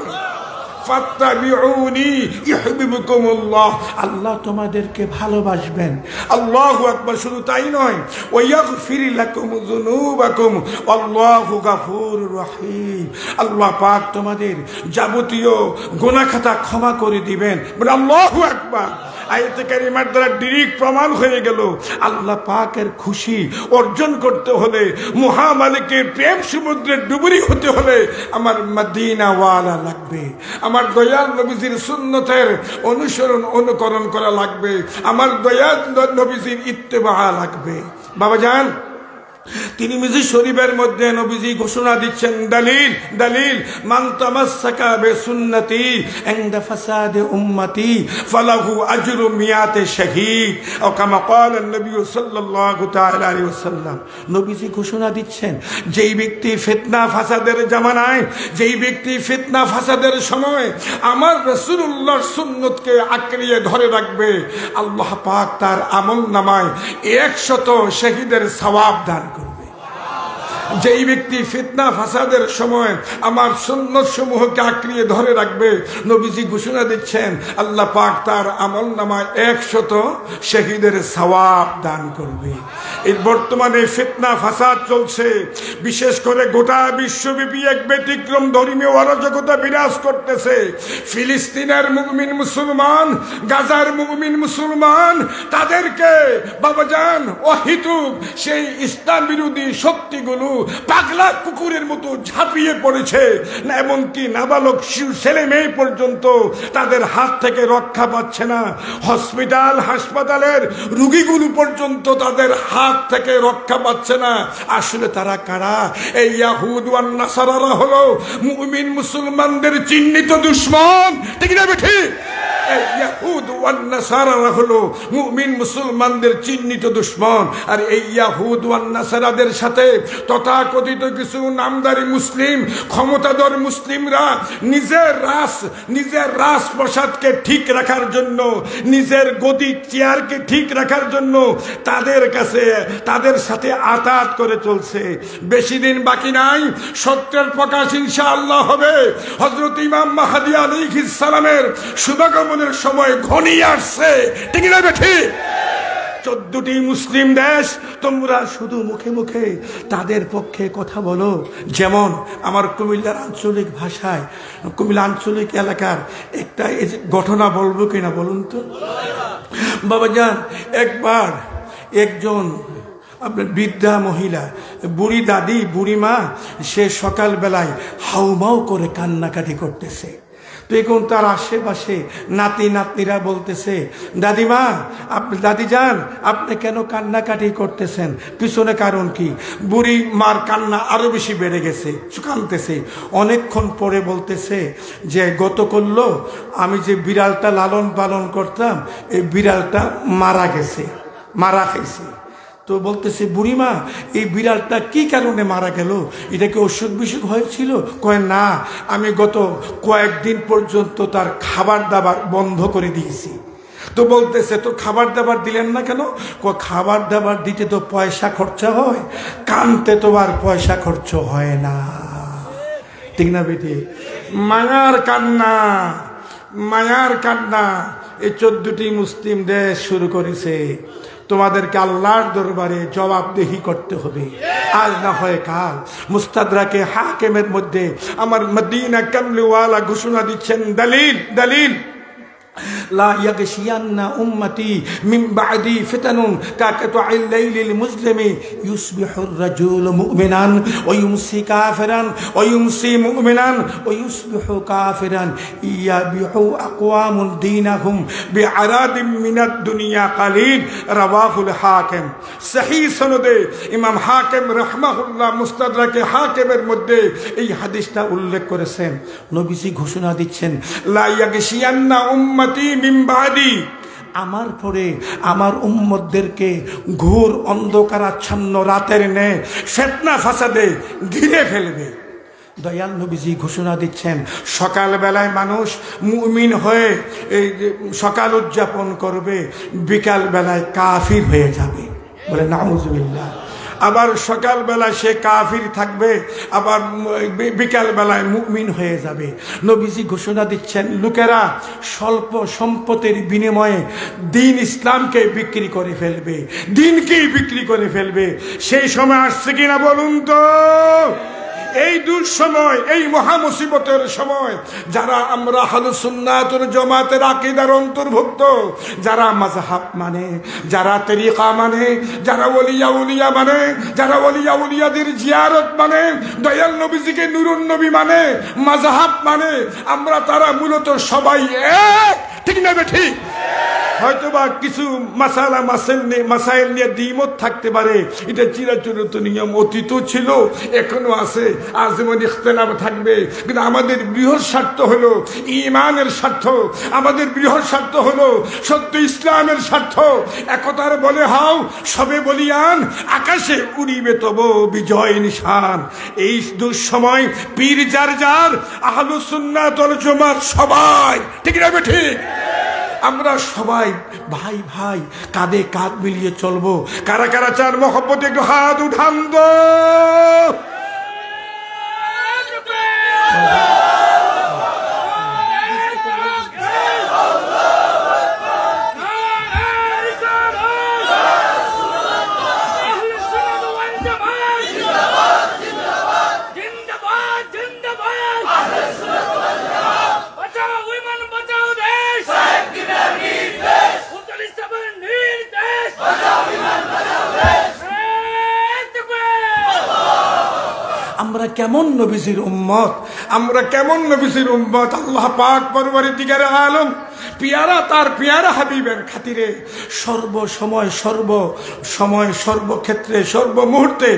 ফাত্তাবিউনি ইউহিব্বুকুমুল্লাহ, আল্লাহ তোমাদেরকে ভালোবাসবেন। আল্লাহু আকবার। শুধু তাই নয়, ওয়াগফির লাকুম যুনুবাকুম আল্লাহু গফুরুর রহিম, আল্লাহ পাক তোমাদের যাবতীয় গুনাহ খাতা ক্ষমা করে দিবেন। বলে আল্লাহু আকবার। আয়াতে কারিমার দ্বারা ডিরেক্ট প্রমাণ হয়ে গেল, আল্লাহ পাকের খুশি অর্জন করতে হলে, মহামালিকের প্রেম সমুদ্রে ডুবুরি হতে হলে আমার মদিনাওয়ালা লাগবে, আমার দয়াল নবীজির সুন্নতের অনুসরণ অনুকরণ করা লাগবে, আমার দয়াল নবীজির ইত্তেবা লাগবে। বাবাজান, তিরমিজি শরীফের মধ্যে নবীজি ঘোষণা দিচ্ছেন, দলিল দলিল, মান তামাসসাকা বিসুন্নতি ইনদা ফাসাদে উম্মতি ফালাহু আজরু মিয়াতে শাহীদ, ও কামা ক্বাল নবী সাল্লাল্লাহু তাআলা আলাইহি ওয়াসাল্লাম। নবীজি ঘোষণা দিচ্ছেন, যেই ব্যক্তি ফিতনা ফাসাদের জামানায়, যেই ব্যক্তি ফিতনা ফাসাদের সময় আমার রাসূলুল্লাহর সুন্নতকে আঁকড়িয়ে ধরে রাখবে, আল্লাহ পাক তার আমলনামায় 100 শহীদের সওয়াব দান করবে। যেই ব্যক্তি ফিতনা ফাসাদের সময় আমার সুন্নত সমূহকে আঁকড়িয়ে ধরে রাখবে, নবীজি ঘোষণা দিচ্ছেন আল্লাহ পাক তার আমলনামায় 100 শহীদের সওয়াব দান করবে। এই বর্তমানে ফিতনা ফাসাদ চলছে, বিশেষ করে গোটা বিশ্বব্যাপী এক ব্যতিক্রম ধর্মীয় অরাজকতা বিরাজ করতেছে। ফিলিস্তিনের মুমিন মুসলমান, গাজার মুমিন মুসলমান, তাদেরকে বাবাজান অহিতুক সেই ইসলাম বিরোধী শক্তিগুলো পাগলা কুকুরের মতো ঝাঁপিয়ে পড়েছে, না এমনকি নাবালক ছেলে মেয়ে পর্যন্ত তাদের হাত থেকে রক্ষা পাচ্ছে না। হসপিটাল হাসপাতালের রোগীগুলো পর্যন্ত তাদের হাত থেকে রক্ষা পাচ্ছে না। আসলে তারা কারা? এই ইয়াহুদ ওয়ান নাসারারা হলো মুমিন মুসলমানদের চিহ্নিত দুশমন। ঠিক না বেঠি? এই ইয়াহুদ ওয়ান নাসারারা হলো মুমিন মুসলমানদের চিহ্নিত দুশমন। আর এই ইয়াহুদ ওয়ান নাসারাদের সাথে তথাকথিত কিছু নামদারি মুসলিম, ক্ষমতাধর মুসলিমরা নিজের রাজপ্রসাদকে ঠিক রাখার জন্য, নিজের গদি চেয়ারকে ঠিক রাখার জন্য তাদের সাথে আতাত করে চলছে। বেশি দিন বাকি নাই, সত্যের প্রকাশ ইনশাআল্লাহ হবে। হযরত ইমাম মাহদী আলাইহিস সালামের শুভাগমনের আগমনের সময় ঘনিয়ে আসছে, ঠিক না ঠিক? 14টি মুসলিম দেশ, তোমরা শুধু মুখে মুখে তাদের পক্ষে কথা বলো। যেমন আমার কুমিল্লার আঞ্চলিক ভাষায়, কুমিল্লা আঞ্চলিক এলাকার একটা ঘটনা বলবো কিনা বলুন তো বাবাজান। একবার একজন আপনার বৃদ্ধা মহিলা, বুড়ি দাদি, বুড়ি মা, সে সকালবেলায় হাউমাউ করে কান্নাকাটি করতেছে। তো এখন তার আশেপাশে নাতি নাতনিরা বলতেছে, দাদিমা, দাদি যান, আপনি কেন কান্নাকাটি করতেছেন? পিছনে কারণ কি? বুড়ি মার কান্না আরো বেশি বেড়ে গেছে, কাঁদতেছে। অনেকক্ষণ পরে বলতেছে যে গতকাল আমি যে বিড়ালটা লালন পালন করতাম, এই বিড়ালটা মারা গেছে, মারা খাইছে। তো বলতেছে, বুড়িমা, এই বিড়ালটা কি কারণে মারা গেল? এটা কি অসুখ বিসুখ হয়েছিল? কয় না, আমি গত কয়েকদিন পর্যন্ত তার খাবার দাবার বন্ধ করে দিয়েছি। তো বলতেছে, তো খাবার দাবার দিলেন না কেন? খাবার দাবার দিতে তো পয়সা খরচা হয়, কানতে তো আর পয়সা খরচ হয় না, ঠিক না বেটি? মায়ার কান্না, মায়ার কান্না এই 14টি মুসলিম দেশ শুরু করেছে। তোমাদেরকে আল্লাহর দরবারে জবাবদেহি করতে হবে, আজ না হয় কাল। মুস্তাদরাকে হাকিমের মধ্যে আমার মদিনা কামলিওয়ালা ঘোষণা দিচ্ছেন, দলিল দলিল, لا يغشين أمتي من بعدي فتن كقطع الليل المظلم يصبح الرجل مؤمنا ويمسي كافرا ويمسي مؤمنا ويصبح كافرا يبيع أقوام دينهم بعراض من الدنيا قليل رواه الحاكم। صحيح সনদে ইমাম হাকিম রাহমাহুল্লাহ মুস্তাদরাক হাকিমের মধ্যে এই হাদিসটা উল্লেখ করেছেন। নবীজি ঘোষণা দিচ্ছেন, লা ইয়াগশিয়ান্না উম্মতি মিন বাদি, আমার পরে আমার উম্মতদেরকে ঘোর অন্ধকারাচ্ছন্ন রাতের ন্যায় ফিতনা ফাসাদে ঘিরে ফেলবে। দয়াল নবীজি ঘোষণা দিচ্ছেন, সকালবেলায় মানুষ মুমিন হয়ে এই সকাল উদযাপন করবে, বিকাল বেলায় কাফির হয়ে যাবে, বলে নাউজুবিল্লাহ। আবার সকালবেলা সে কাফির থাকবে, আবার বিকাল বেলায় মুমিন হয়ে যাবে। নবীজি ঘোষণা দিচ্ছেন, লোকেরা স্বল্প সম্পদের বিনিময়ে দিন ইসলামকে বিক্রি করে ফেলবে, দিনকেই বিক্রি করে ফেলবে। সেই সময় আসছে কিনা বলুন তো? এই দুঃসময়, এই মহা মুসিবতের সময় যারা আমরা আহলুস সুন্নাত ওয়াল জামাতের আকীদার অন্তর্ভুক্ত, যারা মাযহাব মানে, যারা তরিকা মানে, যারা ওলিয়া উলিয়া মানে, যারা ওলিয়া উলিয়াদের জিয়ারত মানে, দয়াল নবীজিকে নুরুন নবী মানে, মাযহাব মানে, আমরা তারা মূলত সবাই এক, ঠিক না ঠিক? হয়তোবা কিছু মাসাইল নিয়ে দ্বিমত থাকতে পারে, এটা চিরাচরিত নিয়ম, অতীত ছিল, এখনো আছে, আজীবন ইখতিলাফ থাকবে। কিন্তু আমাদের বৃহৎ স্বার্থ হলো ঈমানের স্বার্থ, আমাদের বৃহৎ স্বার্থ হলো সত্য ইসলামের স্বার্থ। একতার বলে হাও সবে বলিয়ান, আকাশে উড়িবে তব বিজয় নিশান। এই দুঃসময় পীর যার যার, আহলুস সুন্নাত ওয়াল জামাত সবাই, ঠিক না ঠিক? আমরা সবাই ভাই ভাই কাঁধে কাঁধ মিলিয়ে চলবো। কারা কারা চার মহব্বতে একটু হাত উঠান দো। আমরা কেমন নবীজির উম্মত, আমরা কেমন নবীজির উম্মত। আল্লাহ পাক পরওয়ারদিগারে আলম পিয়ারা, তার পিয়ারা হাবিবের খাতিরে সর্বসময় সর্বক্ষেত্রে সর্বমুহূর্তে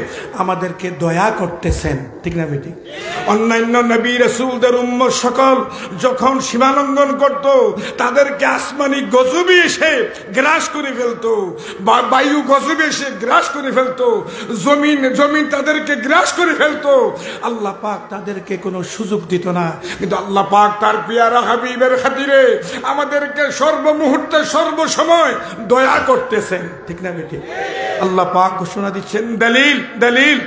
আমাদেরকে দয়া করতেছেন, ঠিক না বেটি? অন্যান্য নবী রাসূলদের উম্মত সকল যখন সীমালঙ্ঘন করত, তাদেরকে আসমানি গজবে এসে গ্রাস করে ফেলতো, বায়ু গজবে এসে গ্রাস করে ফেলতো, জমিন তাদেরকে গ্রাস করে ফেলতো। আল্লাহ পাক তাদেরকে কোনো সুযোগ দিত না। কিন্তু আল্লাহ পাক তার পিয়ারা হাবিবের খাতিরে আমাদেরকে সর্বমুহূর্তে সর্বসময় দয়া করতেছেন, ঠিক না বেটি? আল্লাহ পাক ঘোষণা দিচ্ছেন, দলিল দলিল,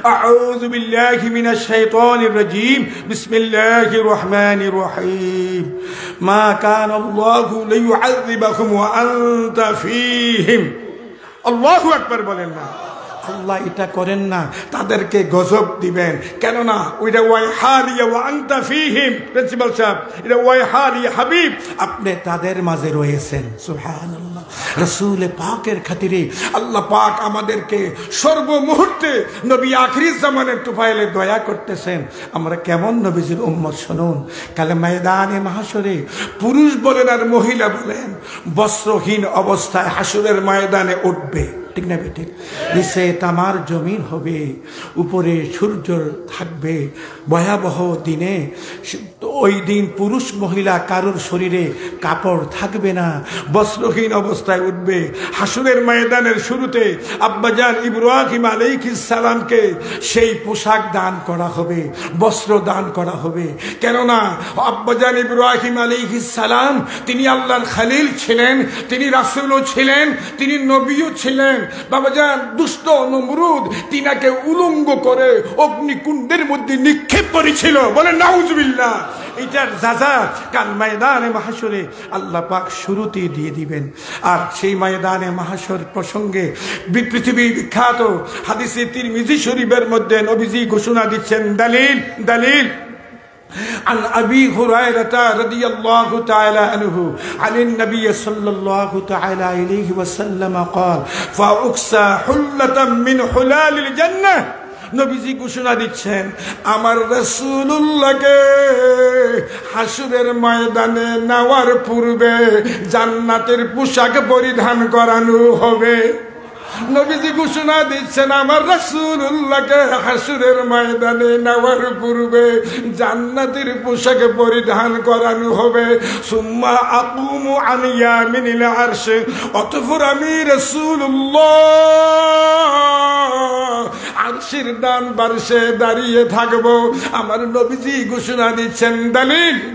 أعوذ بالله من الشيطان الرجيم بسم الله الرحمن الرحيم ما كان الله ليعذبكم وأنت فيهم الله أكبر বলেন না আল্লাহ এটা করেন না তাদেরকে গজব দিবেন কেন না ওইটা ওয়াইহালিয়া ওয়া আনতা ফীহিম প্রিন্সিপাল সাহেব এটা ওয়াইহালিয়া হাবিব আপনি তাদের মাঝে রয়েছেন সুবহানাল্লাহ রাসূল পাকের খাতিরে আল্লাহ পাক আমাদেরকে সর্ব মুহূর্তে নবী আখিরি জামানের তুফাইলে দয়া করতেছেন আমরা কেমন নবীজির উম্মত শুনুন কালে ময়দানে মাহশরে পুরুষ বলেন আর মহিলা বলেন বস্ত্রহীন অবস্থায় হাসরের ময়দানে উঠবে ঠিক না বেটি নিচে তামার জমিন হবে উপরে সূর্য থাকবে ভয়াবহ দিনে ওই দিন পুরুষ মহিলা কারোর শরীরে কাপড় থাকবে না বস্ত্রহীন অবস্থায় উঠবে হাসরের ময়দানের শুরুতে আব্বাজান ইব্রাহিম আলাইহিস সালামকে সেই পোশাক দান করা হবে বস্ত্র দান করা হবে কেননা আব্বাজান ইব্রাহিম আলাইহিস সালাম তিনি আল্লাহর খলিল ছিলেন তিনি রাসূলও ছিলেন তিনি নবীও ছিলেন বাবাজান দুষ্ট নমরুদ তিনাকে উলঙ্গ করে অগ্নিকুণ্ডের মধ্যে নিক্ষেপ করেছিল বলে নাউজুবিল্লাহ এটার সাজা কাল ময়দানে মাহশরে আল্লাহ পাক শুরুতে দিয়ে দিবেন আর সেই ময়দানে মাহশর প্রসঙ্গে পৃথিবীর বিখ্যাত হাদিসে তিরমিজি শরীফের মধ্যে নবীজি ঘোষণা দিচ্ছেন দলিল عن أبي هريرة رضي الله تعالى عنه عن النبي صلى الله تعالى عليه وسلم قال فأكسى حلة من حلال الجنة নবীজি ঘোষণা দিচ্ছেন আমার রাসূলুল্লাহকে হাসরের ময়দানে নেওয়ার পূর্বে জান্নাতের পোশাক পরিধান করানো হবে নবীজি ঘোষণা দিচ্ছেন আমার রাসূলুল্লাহকে হাসরের ময়দানে নেওয়ার পূর্বে জান্নাতের পোশাক পরিধান করানো হবে সুম্মা আকুমু আন ইয়ামিনিল আরশ অতঃপর আমি রাসূলুল্লাহ আরশের ডান পার্শ্বে দাঁড়িয়ে থাকবো আমার নবীজি ঘোষণা দিচ্ছেন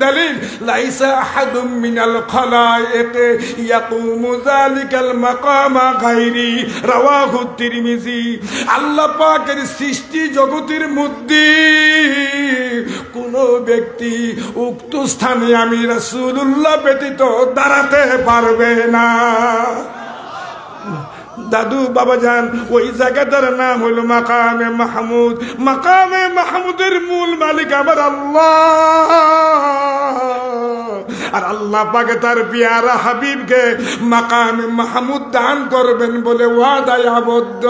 দলিল লাইসা আহাদুম মিনাল খালায়েক ইয়াকুমু যালিকাল মাকামা গায়রি রাওয়াহু তিরমিজি আল্লাহ পাকের সৃষ্টি জগতের মধ্যে কোন ব্যক্তি উক্ত স্থানে আমি রাসূলুল্লাহ ব্যতীত দাঁড়াতে পারবে না দাদু বাবাজান ওই জায়গাটার নাম হলো মাকামে মাহমুদ মাকামে মাহমুদের মূল মালিক আমার আল্লাহ আর আল্লাহ পাক তার পিয়ারা হাবিবকে মাকামে মাহমুদ দান করবেন বলে ওয়াদায় আবদ্ধ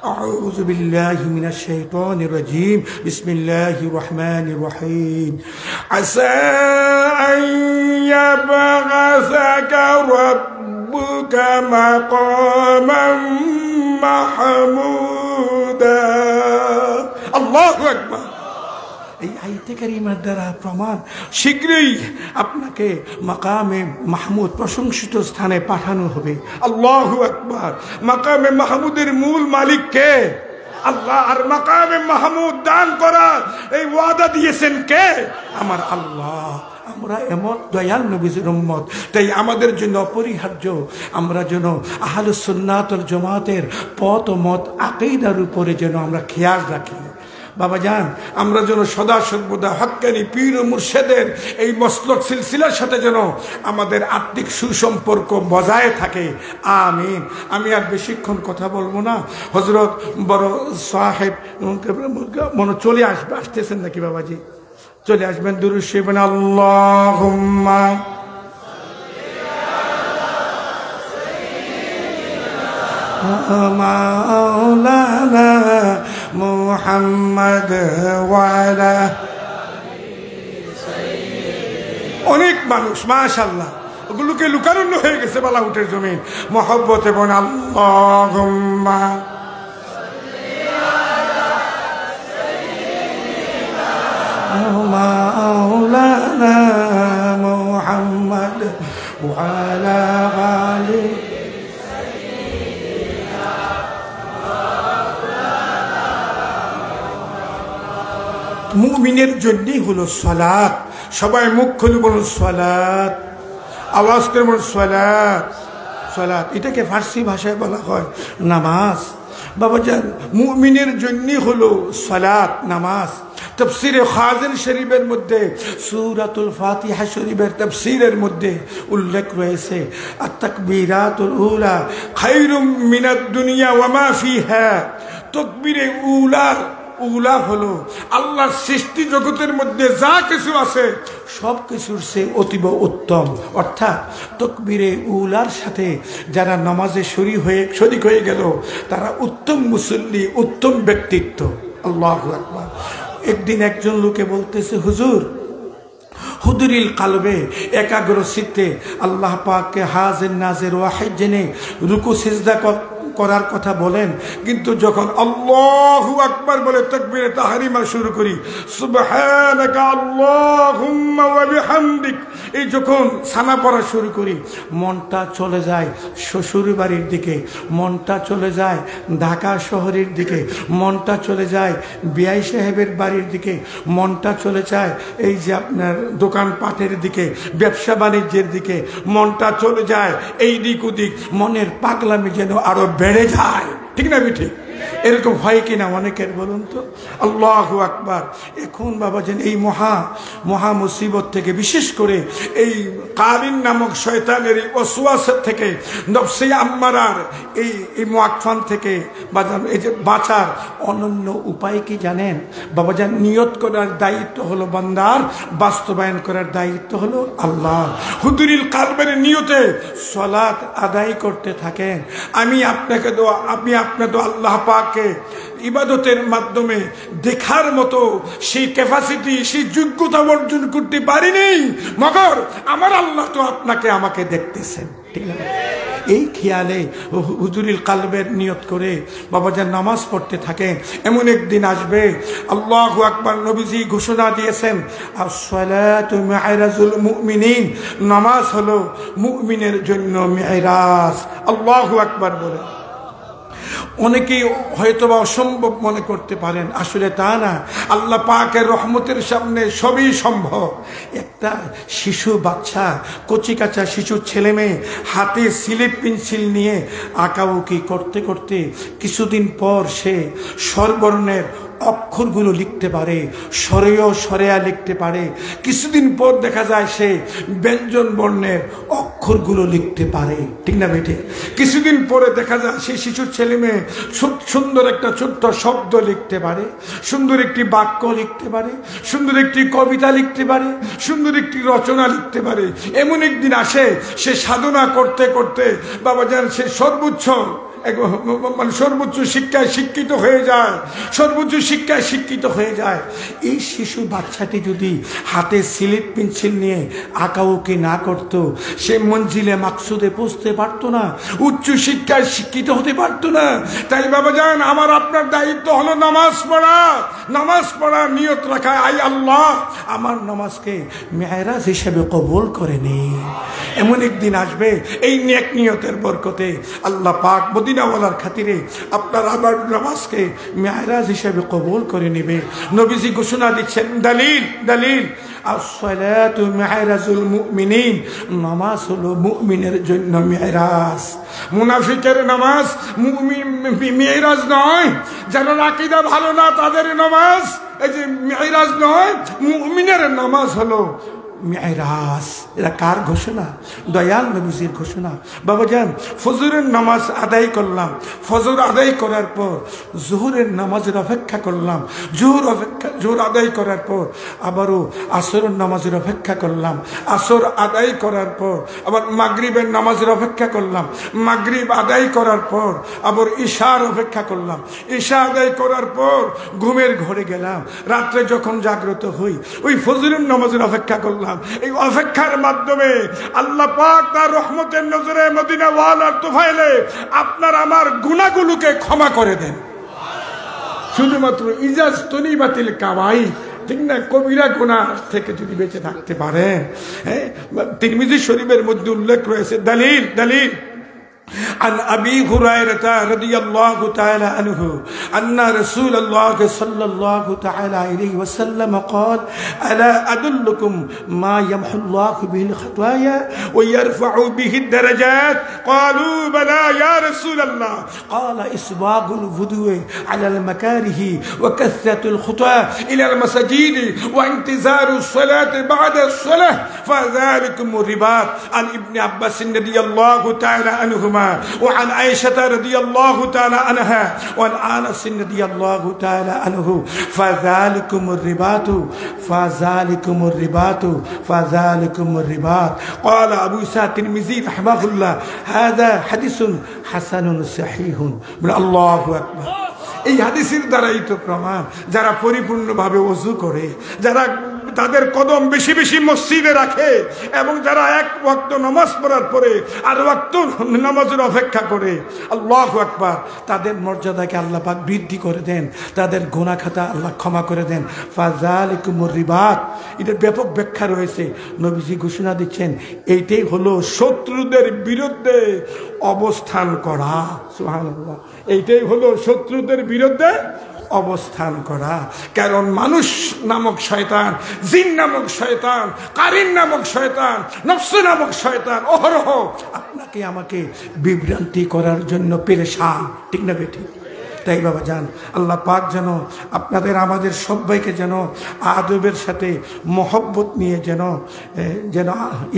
أعوذ بالله من الشيطان الرجيم بسم الله الرحمن الرحيم عسى أن يبعثك ربك مقاما محمودا الله أكبر এই আয়াতে কারিমার দ্বারা প্রমাণ শীঘ্রই আপনাকে মাকামে মাহমুদ প্রশংসিত স্থানে পাঠানো হবে আল্লাহু আকবার মাকামে মাহমুদের মূল মালিক কে আল্লাহ আর মাকামে মাহমুদ দান করার এই ওয়াদা দিয়েছেন কে আমার আল্লাহ আমরা এমন দয়াল নবীর উম্মত তাই আমাদের জন্য অপরিহার্য আমরা যেন আহলুস সুন্নাত ওয়াল জামাতের পথ ও মত আকীদার উপরে যেন আমরা খেয়াল রাখি বাবা জান আমরা যেন সদা সর্বদা হক্কানি পীর ও মুর্শিদের এই মসলক সিলসিলার সাথে যেন আমাদের আত্মিক সুসম্পর্ক বজায় থাকে আমিন আমি আর বেশিক্ষণ কথা বলবো না হযরত বড় সাহেব মনে চলে আসতেছেন নাকি বাবাজি চলে আসবেন দুরূদ শরীফ আল্লাহুম্মা মাওলানা মুহাম্মদ ওয়ালা অনেক মানুষ মাশাআল্লাহ ওগুলোকে লুকারণ্য হয়ে গেছে বালাউটের জমিন মহব্বতে বল আল্লাহুম্মা মাওলানা মুহাম্মদ ওয়ালা আলি মুমিনের জন্যই হলো সালাত সবাই মুখ খুলে বলুন সালাত আওয়াজ করে বলুন সালাত সালাত এটাকে ফার্সি ভাষায় বলা হয় নামাজ বাবাজান মুমিনের জন্য হলো সালাত নামাজ। তাফসীরে খাজির শরীফের মধ্যে সূরাতুল ফাতিহা শরীফের তাফসীরের মধ্যে উল্লেখ রয়েছে আত-তাকবীরাতুল উলা খায়রুম মিনাদ দুনিয়া ওয়া মা ফিহা। তাকবীরে উলা হলো আল্লাহর সৃষ্টি জগতের মধ্যে যা কিছু আছে সব কিছুর চেয়ে অতীব উত্তম। অর্থাৎ তাকবীরে উলার সাথে যারা নামাজে শরীক হয়ে গেল তারা উত্তম মুসল্লি, উত্তম ব্যক্তিত্ব। আল্লাহু আকবার। একদিন একজন লোকে বলতেছে, হুজুর হুদুরিল কালবে একাগ্র চিত্তে আল্লাহ পাককে হাজির নাজির ওয়াহিদ জেনে রুকু সিজদা করার কথা বলেন, কিন্তু যখন আল্লাহু আকবার বলে তাকবীরে তাহরিমা শুরু করি, সুবহানাকা আল্লাহুম্মা ওয়া বিহামদিক, এই যখন সানা পড়া শুরু করি মনটা চলে যায় শ্বশুর বাড়ির দিকে, মনটা চলে যায় ঢাকা শহরের দিকে, মনটা চলে যায় বিআই সাহেবের বাড়ির দিকে, মনটা চলে যায় এই যে আপনার দোকানপাটের দিকে, ব্যবসা বাণিজ্যের দিকে, মনটা চলে যায় এই দিক ওদিক, মনের পাগলামি যেন আরো বেড়ে যায়। ঠিক না ঠিক? এরকম হয় কিনা অনেকের বলুন তো? আল্লাহু আকবার। এখন বাবা যেন এই মহা মুসিবত থেকে, বিশেষ করে এই কারিন নামক শয়তানের ওয়াসওয়াসা থেকে, নফসে আম্মারার এই মুআক্ফান থেকে এই যে বাঁচার অনন্য উপায় কি জানেন? বাবা যান নিয়ত করার দায়িত্ব হলো বান্দার, বাস্তবায়ন করার দায়িত্ব হলো আল্লাহ। হুদুরিল কালবের নিয়তে সালাত আদায় করতে থাকেন। আমি আপনাকে তো আল্লাহ পাককে ইবাদতের মাধ্যমে দেখার মতো সেই ক্যাপাসিটি, সেই যোগ্যতা অর্জন করতে পারিনি, মগর আমার আল্লাহ তো আমাকে দেখতেছেন। ঠিক না? এই খেয়ালে হুজুরিল কালবের নিয়ত করে বাবাজান নামাজ পড়তে থাকেন। এমন একদিন আসবে, আল্লাহু আকবার, নবীজি ঘোষণা দিয়েছেন as-salatu mi'rajul mu'minin, নামাজ হলো মুমিনের জন্য মি'রাজ। আল্লাহু আকবার বলে অনেকেই হয়তোবা অসম্ভব মনে করতে পারেন, আসলে তা না। আল্লাহ পাকের রহমতের সামনে সবই সম্ভব। একটা শিশু বাচ্চা, কচিকাচা শিশু ছেলে মেয়ে হাতে সিলেট পেন্সিল নিয়ে আঁকাউকি করতে করতে কিছুদিন পর সে স্বরবর্ণের অক্ষরগুলো লিখতে পারে, সরেয়া লিখতে পারে। কিছুদিন পর দেখা যায় সে ব্যঞ্জন বর্ণের অক্ষরগুলো লিখতে পারে। ঠিক না বেটে? কিছুদিন পরে দেখা যায় সেই শিশুর ছেলে মেয়ে সুন্দর একটা ছোট্ট শব্দ লিখতে পারে, সুন্দর একটি বাক্য লিখতে পারে, সুন্দর একটি কবিতা লিখতে পারে, সুন্দর একটি রচনা লিখতে পারে। এমন একদিন আসে সে সাধনা করতে করতে বাবা যান সে সর্বোচ্চ শিক্ষায় শিক্ষিত হয়ে যায়, সর্বোচ্চ শিক্ষায় শিক্ষিত হয়ে যায়। এই শিশু বাচ্চাটি যদি হাতে সিলেট পেন্সিল নিয়ে আঁকাউকি না করতো, সে মঞ্জিলে মাকসুদে পৌঁছতে পারতো না, উচ্চ শিক্ষায় শিক্ষিত হতে পারতো না। তাই বাবা জান আমার আপনার দায়িত্ব হলো নামাজ পড়া, নিয়ত রাখা, আই আল্লাহ আমার নামাজকে মেয়রাজ হিসেবে কবুল করে নে। এমন একদিন আসবে এই নেক নিয়তের বরকতে আল্লাহ পাক মদিনাওয়ালার খাতিরে আপনার আমার নামাজকে মেয়রাজ হিসেবে কবুল করে নেবে। নবীজি ঘোষণা দিচ্ছেন, দলিল as-salatu mi'rajul mu'minin, নামাজ হলো মুমিনের জন্য মেয়রাজ। মুনাফিকের নামাজ মেয়রাজ নয়, যারা আকীদা ভালো না তাদের নামাজ এই যে মেয়রাজ নয়, মুমিনের নামাজ হলো মেয়রাজ। এরা কার ঘোষণা? দয়াল নবীজির ঘোষণা। বাবা যান ফজরের নামাজ আদায় করলাম, ফজর আদায় করার পর জোহরের নামাজের অপেক্ষা করলাম, জোহর আদায় করার পর আবারও আসরের নামাজের অপেক্ষা করলাম, আসর আদায় করার পর আবার মাগরিবের নামাজের অপেক্ষা করলাম, মাগরিব আদায় করার পর আবার ঈশার অপেক্ষা করলাম, ঈশা আদায় করার পর ঘুমের ঘরে গেলাম, রাত্রে যখন জাগ্রত হই ওই ফজরের নামাজের অপেক্ষা করলাম। এই অপেক্ষার মাধ্যমে আল্লাহ পাক তার রহমতের নজরে মদিনা ওয়ালার তোফাইলে আপনার আমার গুনাহগুলোকে ক্ষমা করে দেন। শুধুমাত্র ইজাজ তনিবাতিল কাবাই, ঠিক না, কবিরা গুনাহ থেকে যদি বেঁচে থাকতে পারেন। তিরমিজি শরীফের মধ্যে উল্লেখ রয়েছে, দলিল عن أبي هريرة رضي الله تعالى عنه أن رسول الله صلى الله تعالى عليه وسلم قال ألا أدلكم ما يمحو الله به الخطايا ويرفع به الدرجات قالوا بلى يا رسول الله قال إسباغ الوضوء على المكاره وكثرة الخطى إلى المساجد وانتظار الصلاة بعد الصلاة فذلكم الرباط. عن ابن عباس رضي الله تعالى عنهما وعن عائشة رضي الله تعالى عنها وعن أنس رضي الله تعالى عنه فذلكم الرباط فذلكم الرباط فذلكم الرباط. قال أبو إسحاق الترمذي رحمه الله هذا حديث حسن صحيح. الله أكبر. এই হাদিসের দ্বারাই তো প্রমাণ, যারা পরিপূর্ণভাবে ওযু করে, যারা তাদের কদম বেশি বেশি মসজিদে রাখে এবং যারা এক ওয়াক্ত নামাজ পড়ার পরে আর ওয়াক্ত নামাজের অপেক্ষা করে, আল্লাহু আকবার, তাদের মর্যাদাকে আল্লাহ পাক বৃদ্ধি করে দেন, তাদের গুনাহ খাতা আল্লাহ ক্ষমা করে দেন। ফাযালিকুমুর রিবাত, এটার ব্যাপক ব্যাখ্যা রয়েছে। নবীজি ঘোষণা দিচ্ছেন এইটাই হলো শত্রুদের বিরুদ্ধে অবস্থান করা। সুবহানাল্লাহ, এইটাই হলো শত্রুদের বিরুদ্ধে অবস্থান করা। কারণ মানুষ নামক শয়তান, জিন নামক শয়তান, কারিন নামক শয়তান, নফস নামক শয়তান অহরহ আপনাকে আমাকে বিভ্রান্তি করার জন্য পেরেশান, ঠিক না বেঠিক? তাই বাবা যান, আল্লাহ পাক যেন আপনাদের আমাদের সবাইকে যেন আদবের সাথে মহব্বত নিয়ে যেন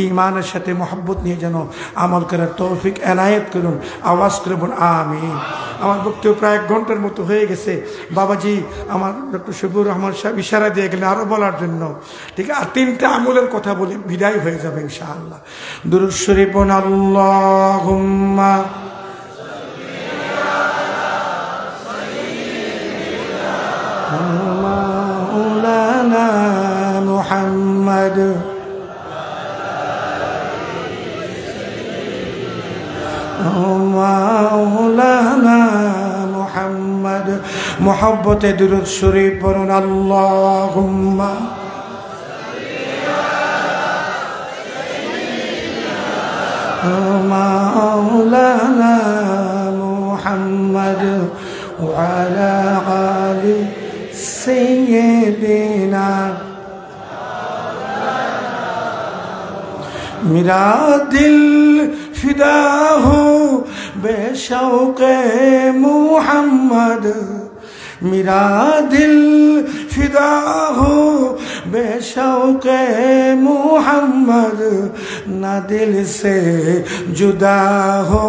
ঈমানের সাথে মহব্বত নিয়ে যেন আমল করার তৌফিক এনায়েত করুন। আওয়াজ করুন আমিন। আমার বক্তব্য প্রায় 1 ঘন্টার মতো হয়ে গেছে। বাবাজি আমার ডক্টর শফিউর রহমান সাহেব ইশারা দিয়ে গেলেন আরও বলার জন্য, ঠিক আছে? আর 3টা আমলের কথা বলে বিদায় হয়ে যাবে ইনশাআল্লাহ। দুরূদ শরীফ পড়ুন। আল্লাহুম্মা مولانا محمد مولانا محمد محبت درود شریف پڑھن اللهم مولانا محمد وعلى آل سیدنا میرا دل فدا ہو بے شوق محمد، میرا دل فدا ہو بے شوق محمد، نہ دل سے جدا ہو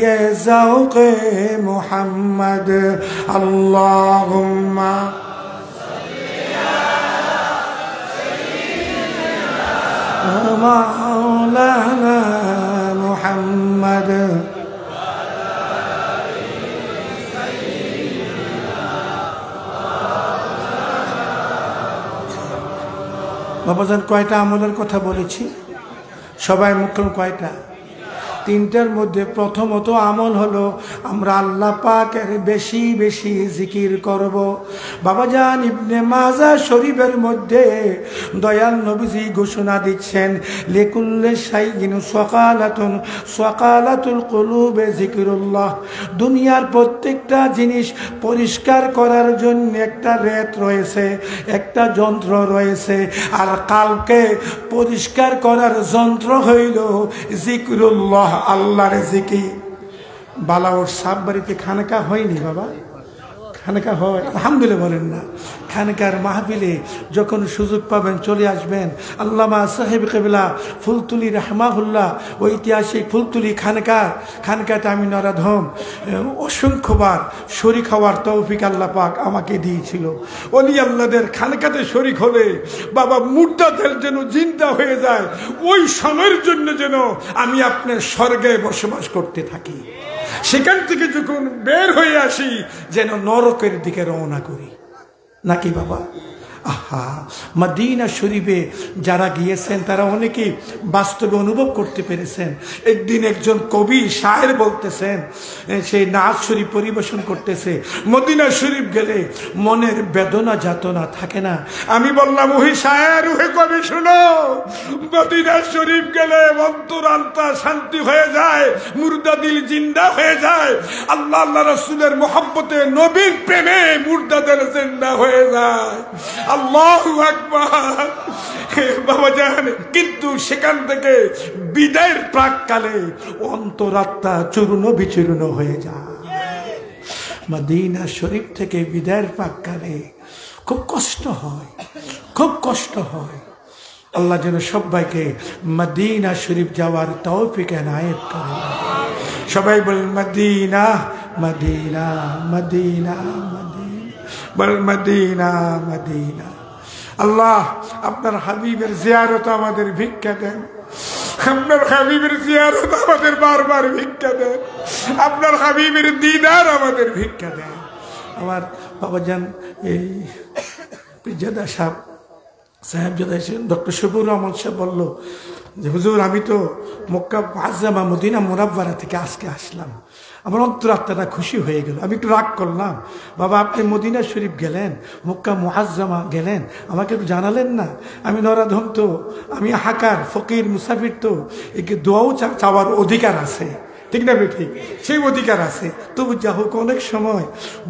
یہ ذوق محمد۔ اللہم مولانا محمد বাবাজান কয়টা আমলের কথা বলেছি? সবাই মুখে কয়টা? 3টার মধ্যে প্রথমত আমল হলো আমরা আল্লাহ পাকের বেশি বেশি জিকির করব। বাবাজান ইবনে মাজা শরীফের মধ্যে দয়াল নবীজি ঘোষণা দিচ্ছেন লিকুল্লি শাইইন সাকালাতুন সাকালাতুল কুলুবে যিকরুল্লাহ। দুনিয়ার প্রত্যেকটা জিনিস পরিষ্কার করার জন্য একটা রেত রয়েছে, একটা যন্ত্র রয়েছে, আর কালকে পরিষ্কার করার যন্ত্র হইল যিকরুল্লাহ, আল্লাহর জিকির। বালাওর সাব বাড়িতে খানকা হয়নি বাবা? খানকা হয়? আলহামদুলিল্লাহ বলেন না? খানকার মাহফিলে যখন সুযোগ পাবেন চলে আসবেন। আল্লামা সাহেব কেবলা ফুলতুলি রাহমাহুল্লাহ ঐতিহাসিক ফুলতুলি খানকাতে আমি নরাধম অসংখ্যবার শরীক হওয়ার তৌফিক আল্লাহ পাক আমাকে দিয়েছিল। ওলি আল্লাহদের খানকাতে শরীক হলে বাবা মুর্দাদের যেন জিন্দা হয়ে যায়, ওই সময়ের জন্য যেন আমি আপনার স্বর্গে বসবাস করতে থাকি। সেখান থেকে যখন বের হয়ে আসি যেন নরকের দিকে রওনা করি, নাকি বাবা? আহা, মদিনা শরীফে যারা গিয়েছেন তারা অনেকেই বাস্তবে অনুভব করতে পেরেছেন। একদিন একজন কবি শায়ের বলতেছেন, সেই নাচ শরীফ পরিবেশন করতেছে, মদিনা শরীফ গেলে মনের বেদনা যাতনা থাকে না। আমি বললাম, ওহে শায়ের, ওহে কবি, শুনো, মদিনা শরীফ গেলে অন্তর আত্মা শান্তি হয়ে যায়, মুর্দা দিল জিন্দা হয়ে যায়। আল্লাহ আল্লাহ রাসূলের মহব্বতে, নবীর প্রেমে মুর্দা দিল জিন্দা হয়ে যায়। আল্লাহু আকবার। বাবা জান, কিন্তু সেখান থেকে বিদায়ের প্রাককালে অন্তরাত্মা চূর্ণ বিচূর্ণ হয়ে যায়। মদিনা শরীফ থেকে বিদায়ের প্রাককালে খুব কষ্ট হয়, খুব কষ্ট হয়। আল্লাহ যেন সবাইকে মদিনা শরীফ যাওয়ার তৌফিক এনায়েত করে। সবাই বলেন মদিনা মদিনা মদিনা মদিনা, বল মদিনা মদিনা। আল্লাহ আপনার হাবিবের জিয়ারত আমাদের ভিক্ষা দেন, আপনার হাবিবের জিয়ারত আমাদের বারবার ভিক্ষা দেন, আপনার হাবিবের দিদার আমাদের ভিক্ষা দেন। আমার বাবাজান এই পিজাদা সাহেবজাদা ডক্টর শফিউর রহমান সাহেব বলল যে হুজুর, আমি তো মক্কা মুআজ্জামা মদিনা মুনাওয়ারা থেকে আজকে আসলাম, আমার অন্তরাত্মাটা খুশি হয়ে গেল। আমি একটু রাগ করলাম, বাবা আপনি মদিনা শরীফ গেলেন, মক্কা মুআজ্জামা গেলেন, আমাকে একটু জানালেন না? আমি নরাধম তো, আমি হাকার ফকির মুসাফির, তো একে দোয়াও চাওয়ার অধিকার আছে, ঠিক না ঠিক? সেই অধিকার আছে। তবু যা হোক, অনেক সময়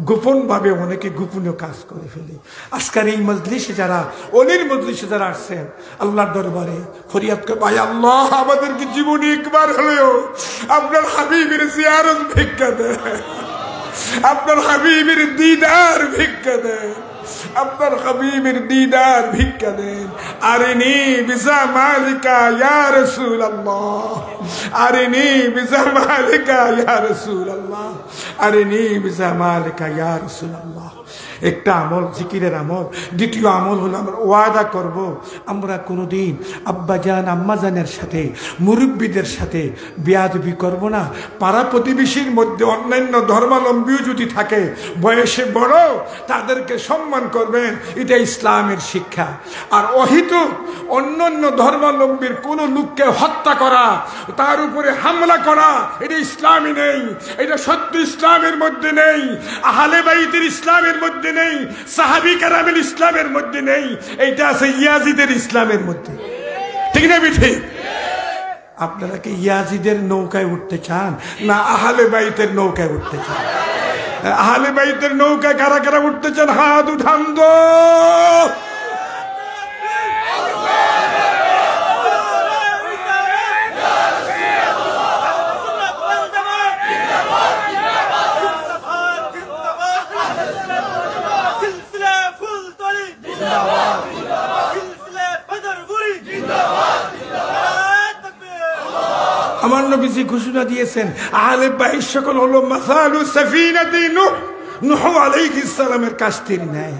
গোপনভাবে অনেকে গোপনীয় কাজ করে ফেলে। আজকের এই মজলিসে যারা, অলির মজলিসে যারা আসছেন, আল্লাহর দরবারে ফরিয়াদ করে, ভাই আল্লাহ আমাদেরকে জীবনে একবার হলেও আপনার হাবিবের জিয়ারত ভিক্ষা দেন, আপনার হাবিবের দিদার ভিক্ষা দেন, আপনার হাবিবের দিদার ভিক্ষা দেন। আরিনি বিজামালিকা ইয়া রাসূলুল্লাহ, আরিনি বিজামালিকা ইয়া রাসূলুল্লাহ, আরিনি বিজামালিকা ইয়া রাসূলুল্লাহ। একটা আমল, জিকিরের আমল। দ্বিতীয় আমল হলো, আমরা ওয়াদা করব আমরা কোনোদিন আব্বাজান আম্মাজানের সাথে, মুরব্বীদের সাথে বেয়াদবি করব না। পাড়া প্রতিবেশীর মধ্যে অন্যান্য ধর্মাবলম্বীও যদি থাকে, বয়সে বড়, তাদেরকে সম্মান করবেন, এটা ইসলামের শিক্ষা। আর অহিতুক অন্যান্য ধর্মাবলম্বীর কোনো লোককে হত্যা করা, তার উপরে হামলা করা, এটা ইসলামই নেই, এটা সত্য ইসলামের মধ্যে নেই, আহলে বাইতের ইসলামের মধ্যে নেই, সাহাবী কেরামের ইসলামের মধ্যে নেই, এইটা আছে ইয়াজিদের ইসলামের মধ্যে, ঠিক না ঠিক? আপনারা কি ইয়াজিদের নৌকায় উঠতে চান, না আহলে বাইতের নৌকায় উঠতে চান? আহলে বাইতের নৌকায় কারা কারা উঠতে চান? হাত উঠান তো। আমার নবীজি ঘোষণা দিয়েছেন, আহলে বাইত সকল হলো মাসালু সাফিনাতি নূহ, নূহ আলাইহিস সালামের কাস্তির ন্যায়।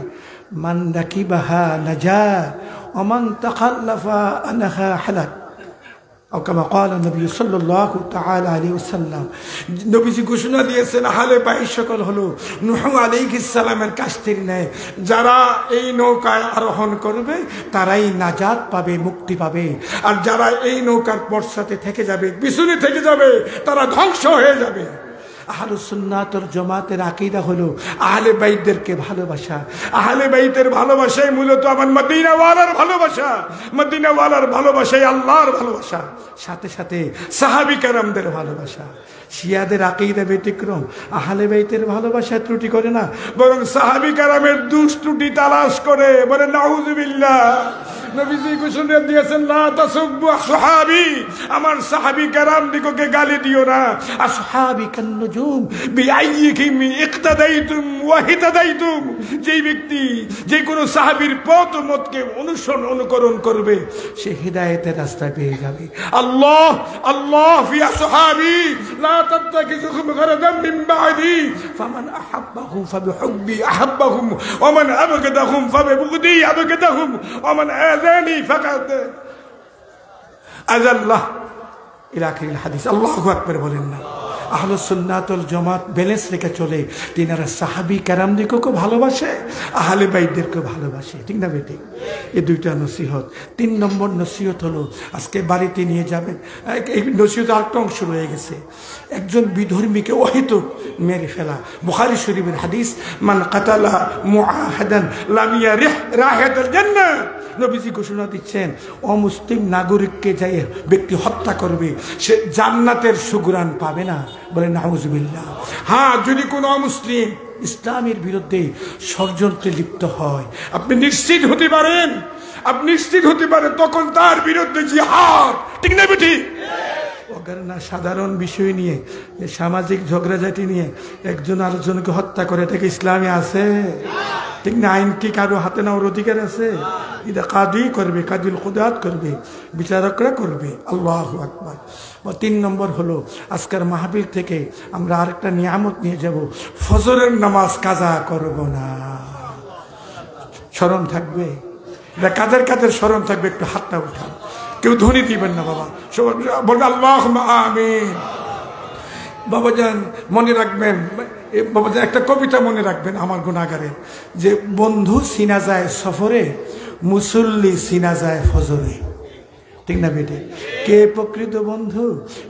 মান রাকিবাহা নাজা ওয়া মান তাখাল্লাফা আনহা হালাক, ও কামা ক্বালা নবী সাল্লাল্লাহু তাআলা আলাইহি ওয়াসাল্লাম। নবীজি ঘোষণা দিয়েছেন, আহলে বাইত সকল হলো নূহ আলাইহিস সালামের কাস্তির ন্যায়। যারা এই নৌকায় আরোহণ করবে তারাই নাজাত পাবে, মুক্তি পাবে। আর যারা এই নৌকার পশ্চাতে থেকে যাবে, পিছনে থেকে যাবে, তারা ধ্বংস হয়ে যাবে। আহলুস সুন্নাত ওয়াল জামাতের আকীদা হলো আহলে বাইতদেরকে ভালোবাসা। আহলে বাইতের ভালোবাসাই মূলত আমার মদিনাওয়ালার ভালোবাসা, মদিনাওয়ালার ভালোবাসাই আল্লাহর ভালোবাসা, সাথে সাথে সাহাবী কেরামদের ভালোবাসা। শিয়াদের আকীদা ব্যতিক্রম, আহলে বাইতের ভালোবাসা ত্রুটি করে না, বরং সাহাবী কেরামের দোষ ত্রুটি তালাশ করে, বলে নাউযুবিল্লাহ। নবীজি ঘোষণা দিয়েছেন, লা তাসুব্বু আসহাবি, আমার সাহাবী কেরাম দিগকে গালি দিও না। আসহাবি কান্নুজুম বিআইয়িহিম ইক্তাদাইতুম ওয়া হিতাদাইতুম, যেই ব্যক্তি যে কোনো সাহাবীর পথ মতকে অনুকরণ করবে, সে হিদায়াতের রাস্তা পেয়ে যাবে। আল্লাহ আল্লাহ ফি আসহাবি লা তাত্তাখিযুহুম গারাদাম মিন বা'দি ফামান আহাব্বাহুম ফাবিহুব্বি আহাব্বাহুম ওয়া মান আবগাদাহুম ফাবিবুগদি আবগাদাহুম ওয়া মান আযানি ফাকাদ আযাল্লাহ ইলা আখিরিল হাদিস। আল্লাহু আকবার বলেন না। আহলে সুন্নাত ওয়াল জামাত ব্যালেন্স রেখে চলে, তিনারা সাহাবী কেরামদেরকেও খুব ভালোবাসে, আহলে বাইতদেরকেও ভালোবাসে, ঠিক না বেটি? এই দুইটা নসিহত। 3 নম্বর নসিহত হলো আজকে বাড়িতে নিয়ে যাবেন, এই নসিহত আরেকটা অংশ রয়ে গেছে। একজন বিধর্মীকে অহেতুক মেরে ফেলা। বুখারী শরীফের হাদিস, মান কাতালা মুআহাদান লাম ইয়ারিহ রাহিয়াতাল জান্নাহ। নবীজি ঘোষণা দিচ্ছেন, অমুসলিম নাগরিককে যাই ব্যক্তি হত্যা করবে সে জান্নাতের সুঘ্রাণ পাবে না। বলে নাউজুবিল্লাহ। হ্যাঁ, যদি কোনো অমুসলিম ইসলামের বিরুদ্ধে ষড়যন্ত্রে লিপ্ত হয়, আপনি নিশ্চিত হতে পারেন, আপনি নিশ্চিত হতে পারেন তখন তার বিরুদ্ধে জিহাদ, ঠিক না বেটি? না সাধারণ বিষয় নিয়ে, সামাজিক ঝগড়াঝাটি নিয়ে একজন আরেকজনকে হত্যা করে, এটা কি ইসলামে আছে? ঠিক না? আইন কি কারো হাতে নেওয়ার অধিকার আছে? এটা কাদি করবে, কাদিল খুদাত করবে, বিচারকরা করবে। আল্লাহু আকবার। 3 নম্বর হলো আজকের মাহফিল থেকে আমরা আরেকটা নিয়ামত নিয়ে যাব, ফজরের নামাজ কাজা করব না। স্মরণ থাকবে? কাদের কাদের স্মরণ থাকবে? একটু হাতটা উঠান। কেউ ধ্বনি দিবেন না বাবা, সবাই বলবে আল্লাহুম্মা আমিন। বাবাজান মনে রাখবেন, বাবাজান একটা কবিতা মনে রাখবেন আমার গুনাহগারের, যে বন্ধু চিনা যায় সফরে, মুসল্লি চিনা যায় ফজরে, ঠিক না বেটে? কে প্রকৃত বন্ধু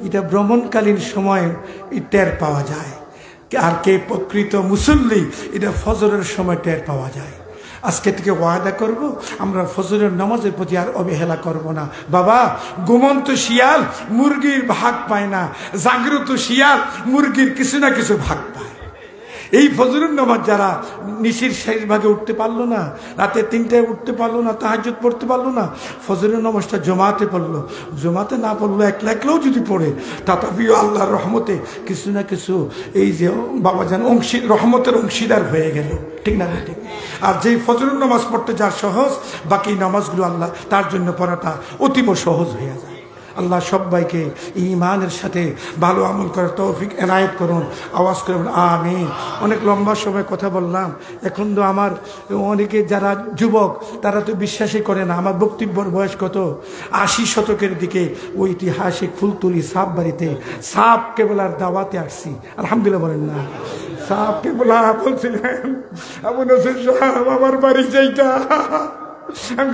এটা ভ্রমণকালীন সময় টের পাওয়া যায়, আর কে প্রকৃত মুসল্লি এটা ফজরের সময় টের পাওয়া যায়। আজকে থেকে ওয়াদা করব আমরা ফজরের নামাজের প্রতি আর অবহেলা করব না। বাবা, ঘুমন্ত শিয়াল মুরগির ভাগ পায় না, জাগ্রত শিয়াল মুরগির কিছু না কিছু ভাগ পায়। এই ফজরের নামাজ যারা নিশির শেষ ভাগে উঠতে পারলো না, রাতে 3টায় উঠতে পারলো না, তাহাজ্জুদ পড়তে পারলো না, ফজরের নামাজটা জমাতে পড়লো, জমাতে না পড়লো একলাও যদি পড়ে, তথাপিও আল্লাহর রহমতে কিছু না কিছু এই যে বাবাজান রহমতের অংশীদার হয়ে গেল, ঠিক না ঠিক? আর যেই ফজরের নামাজ পড়তে যা সহজ, বাকি নামাজগুলো আল্লাহ তার জন্য পড়াটা অতীব সহজ হয়ে যায়। আল্লাহ সবাইকে ঈমানের সাথে ভালো আমল করার তৌফিক এনায়েত করুন। আওয়াজ করে আমিন। অনেক লম্বা সময় কথা বললাম। এখন তো আমার অনেকে যারা যুবক তারা তো বিশ্বাসই করে না আমার বক্তব্যের বয়স কত। 80 শতকের দিকে ঐতিহাসিক ফুলতলি সাপ বাড়িতে সাপ কেবলার দাওয়াতে আসছি। আলহামদুলিল্লাহ বলেন না? সাপ কেবলা বলছিলেন, আবু নসর সাহেব আমার বাড়ি যাইতা। আমি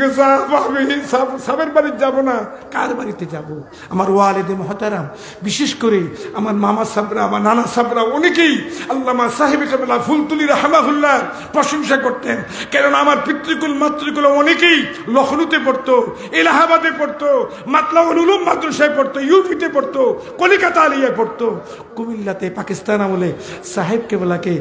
সাপের বাড়িতে যাবো না, কার বাড়িতে যাব? আমার ওয়ালিদে মুহতারাম, বিশেষ করে আমার মামা সাবরা, আমার নানা সাবরা, অনেকেই আল্লামা সাহেব ফুলতুলি রাহমাহুল্লাহ প্রশংসা করতেন। কেননা আমার পিতৃকুল মাতৃকুল অনেকেই লখনউতে পড়তো, এলাহাবাদে পড়তো, মাতলাউল উলুম মাদ্রাসায় পড়তো, ইউপিতে পড়তো, কলিকাতা আলিয়ায় পড়তো, কুমিল্লাতে পাকিস্তান আমলে সাহেব কেবলাকে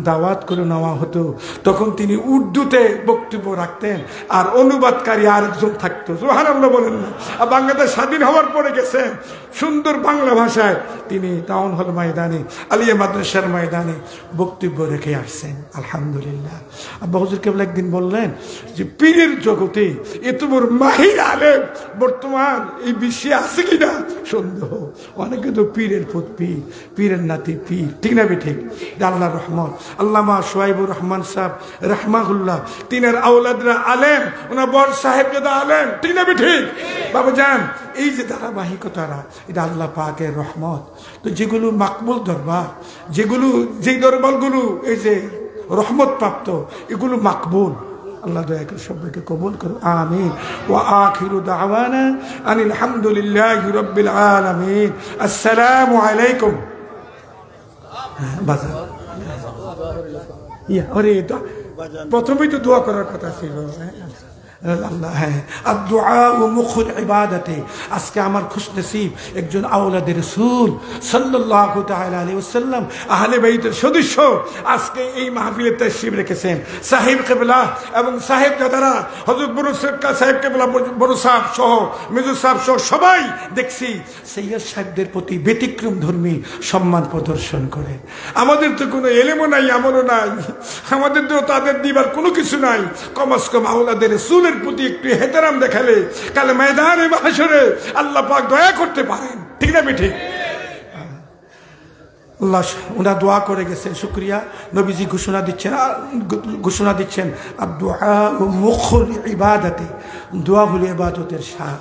দাওয়াত করে নেওয়া হতো। তখন তিনি উর্দুতে বক্তব্য রাখতেন, আর অনুবাদকারী আরেকজন থাকতো। সুবহানাল্লাহ বলেন না? আর বাংলাদেশ স্বাধীন হওয়ার পরে গেছেন, সুন্দর বাংলা ভাষায় তিনি টাউন হল ময়দানে, আলিয়া মাদ্রাসার ময়দানে বক্তব্য রেখে আসছেন। আলহামদুলিল্লাহ। আব্বা হুজুর কেবলা একদিন বললেন যে পীরের জগতে এত বড় মাহির আলেম বর্তমান এই বিশ্বে আছে কিনা সন্দেহ। অনেকে তো পীরের পুত পীর, পীরের নাতি পীর, ঠিক না ঠিক? আল্লাহর রহমত। আল্লামা সোহাইবুর রহমান সাহেব রাহমাহুল্লাহ, তিনার আওলাদরা আলেম, ওনার বড় সাহেব জাদা আলেম, ঠিক না ঠিক? বাবা যান, এই যে ধারাবাহিকতারা এটা আল্লাহ পাকের রহমত। তো যেগুলো মাকবুল দরবার, যেগুলো যেই দরবারগুলো এই যে রহমত প্রাপ্ত, এগুলো মাকবুল। আল্লাহ দয়া করে সবাইকে কবুল করুন। আমিন। ওয়া আখিরু দাওয়ানা আনিল হামদুলিল্লাহি রাব্বিল আলামিন। আসসালামু আলাইকুম। বাজার ইয়া আরে তো প্রথমেই তো দোয়া করার কথা ছিল। আল্লাহ, হ্যাঁ, আর দোয়া ও মুখুল ইবাদতে। আজকে আমার খুশনসিব একজন আওলাদের রাসূল সাল্লাল্লাহু তাআলা আলাইহি ওয়াসাল্লাম আহলে বাইতের সদস্য আজকে এই মাহফিলে তাশরীফ রেখেছেন। সাহেব কেবলা এবং সাহেব দাদারা, হযরত বড় সাহেব কেবলা, বড় সাহেব সহ, মেজর সাহেব সহ সবাই দেখছি সৈয়দ সাহেবদের প্রতি ব্যতিক্রম ধর্মী সম্মান প্রদর্শন করে। আমাদের তো কোনো এলেমও নাই, আমলও নাই, আমাদের তো তাদের দিবার কোনো কিছু নাই। কমস কম আওলাদের রাসূলের প্রতি একটু এহতেরাম দেখালে কালে ময়দানে মাহশরে আল্লাহ পাক দয়া করতে পারেন, ঠিক না ঠিক? আল্লাহ ওনারা দোয়া করে গেছেন, শুকরিয়া। নবীজি ঘোষণা দিচ্ছেন আর দোয়া মুখুল ইবাদতে, দোয়া হলো ইবাদতের সার।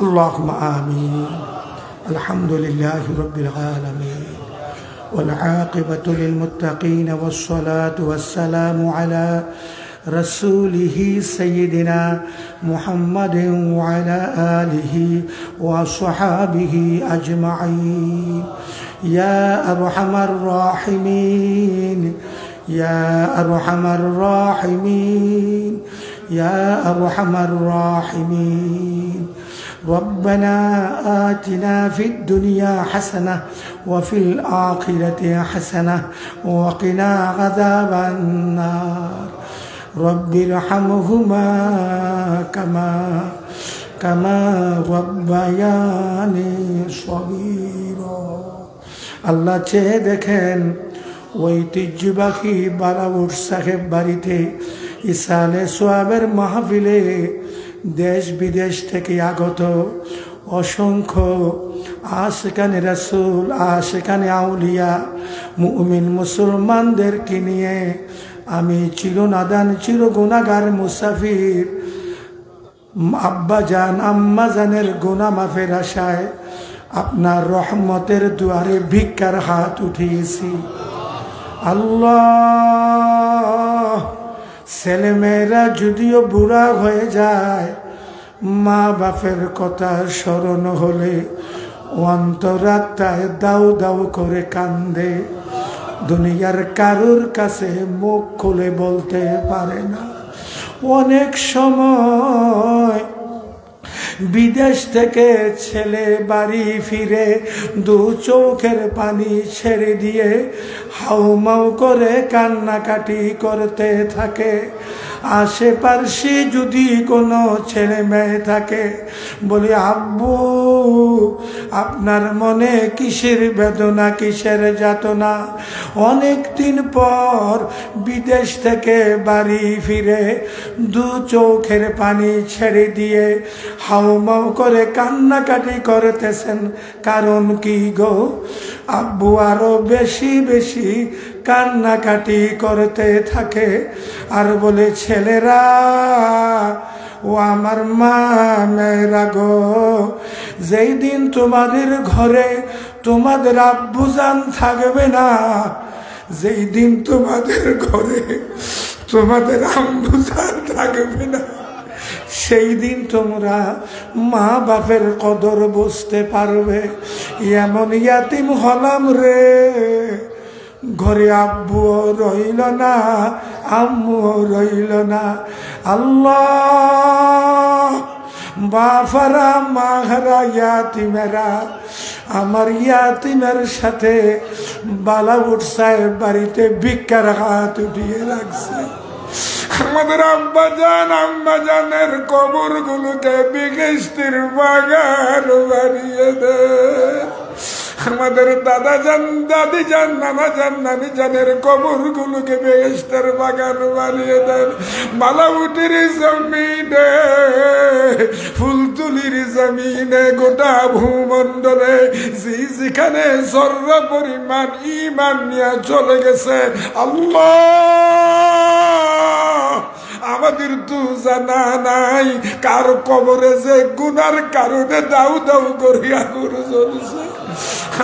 আল্লাহুম্মা আমিন। আলহামদুলিল্লাহি রাব্বিল আলামিন। والعاقبة للمتقين والصلاة والسلام على رسوله سيدنا محمد وعلى آله وصحابه أجمعين يا أرحم الراحمين يا أرحم الراحمين يا أرحم الراحمين ربنا آتنا في الدنيا حسنة وفي الآخرة حسنة وقنا عذاب النار رب ارحمهما كما ربياني صغيرا আল্লাহ চেয়ে দেখেন ঐতিহ্যবাহী বালাউর সাহেব বাড়িতে ইসালে সোয়াবের মাহফিলে দেশ বিদেশ থেকে আগত অসংখ্য আশিকানে রাসূল আশিকানে আউলিয়া মুমিন মুসলমানদেরকে নিয়ে আমি চিরনাদান চির গুনাহগার মুসাফির আব্বা জান আম্মা জানের গুনাহ মাফের আশায় আপনার রহমতের দুয়ারে ভিক্ষার হাত উঠিয়েছি আল্লাহ ছেলেমেয়েরা যদিও বুড়া হয়ে যায় মা বাপের কথা স্মরণ হলে অন্তরাত্মায় দাউ দাউ করে কান্দে দুনিয়ার কারুর কাছে মুখ খুলে বলতে পারে না অনেক সময় বিদেশ থেকে ছেলে বাড়ি ফিরে দু চোখের পানি ছেড়ে দিয়ে হাউমাউ করে কান্নাকাটি করতে থাকে আশেপাশে যদি কোনো ছেলে মেয়ে থাকে বলি আব্বু আপনার মনে কিসের বেদনা কিসের যাতনা অনেক দিন পর বিদেশ থেকে বাড়ি ফিরে দু চোখের পানি ছেড়ে দিয়ে হাউমাউ করে কান্নাকাটি করতেছেন কারণ কি গো আব্বু আরো বেশি বেশি কান্নাকাটি করতে থাকে আর বলে ছেলেরা ও আমার মা মেয়েরা গো যেই দিন তোমাদের ঘরে তোমাদের আব্বুজান থাকবে না যেই দিন তোমাদের ঘরে তোমাদের আম্মুজান থাকবে না সেই দিন তোমরা মা বাপের কদর বুঝতে পারবে এমন ইয়াতিম হলাম রে ঘরে আব্বুও রইল না আম্মুও রইল না আল্লাহ বাফারা মাহারা ইয়াতিমেরা আমার ইয়াতিমের সাথে বালাউট সাহেব বাড়িতে ভিক্ষার হাত উঠিয়ে রাখছে আমাদের আব্বা জান আম্মা জানের কবর গুলোকে বিগিস্তির বাগান বানিয়ে দেন আমাদের দাদা জান দাদি জান নানা জান নানি জানের কবর গুলোকে বেহেশতের বাগান বানিয়ে দেন বালাউটির জমিনে ফুলতুলির জমিনে গোটা ভূমণ্ডলে যেখানে জর্রা পরিমাণ ঈমান নিয়ে চলে গেছে আল্লাহ আমাদের তো জানা নাই কার কবরে যে গুনার কারণে দাউ দাউ করিয়া করে চলছে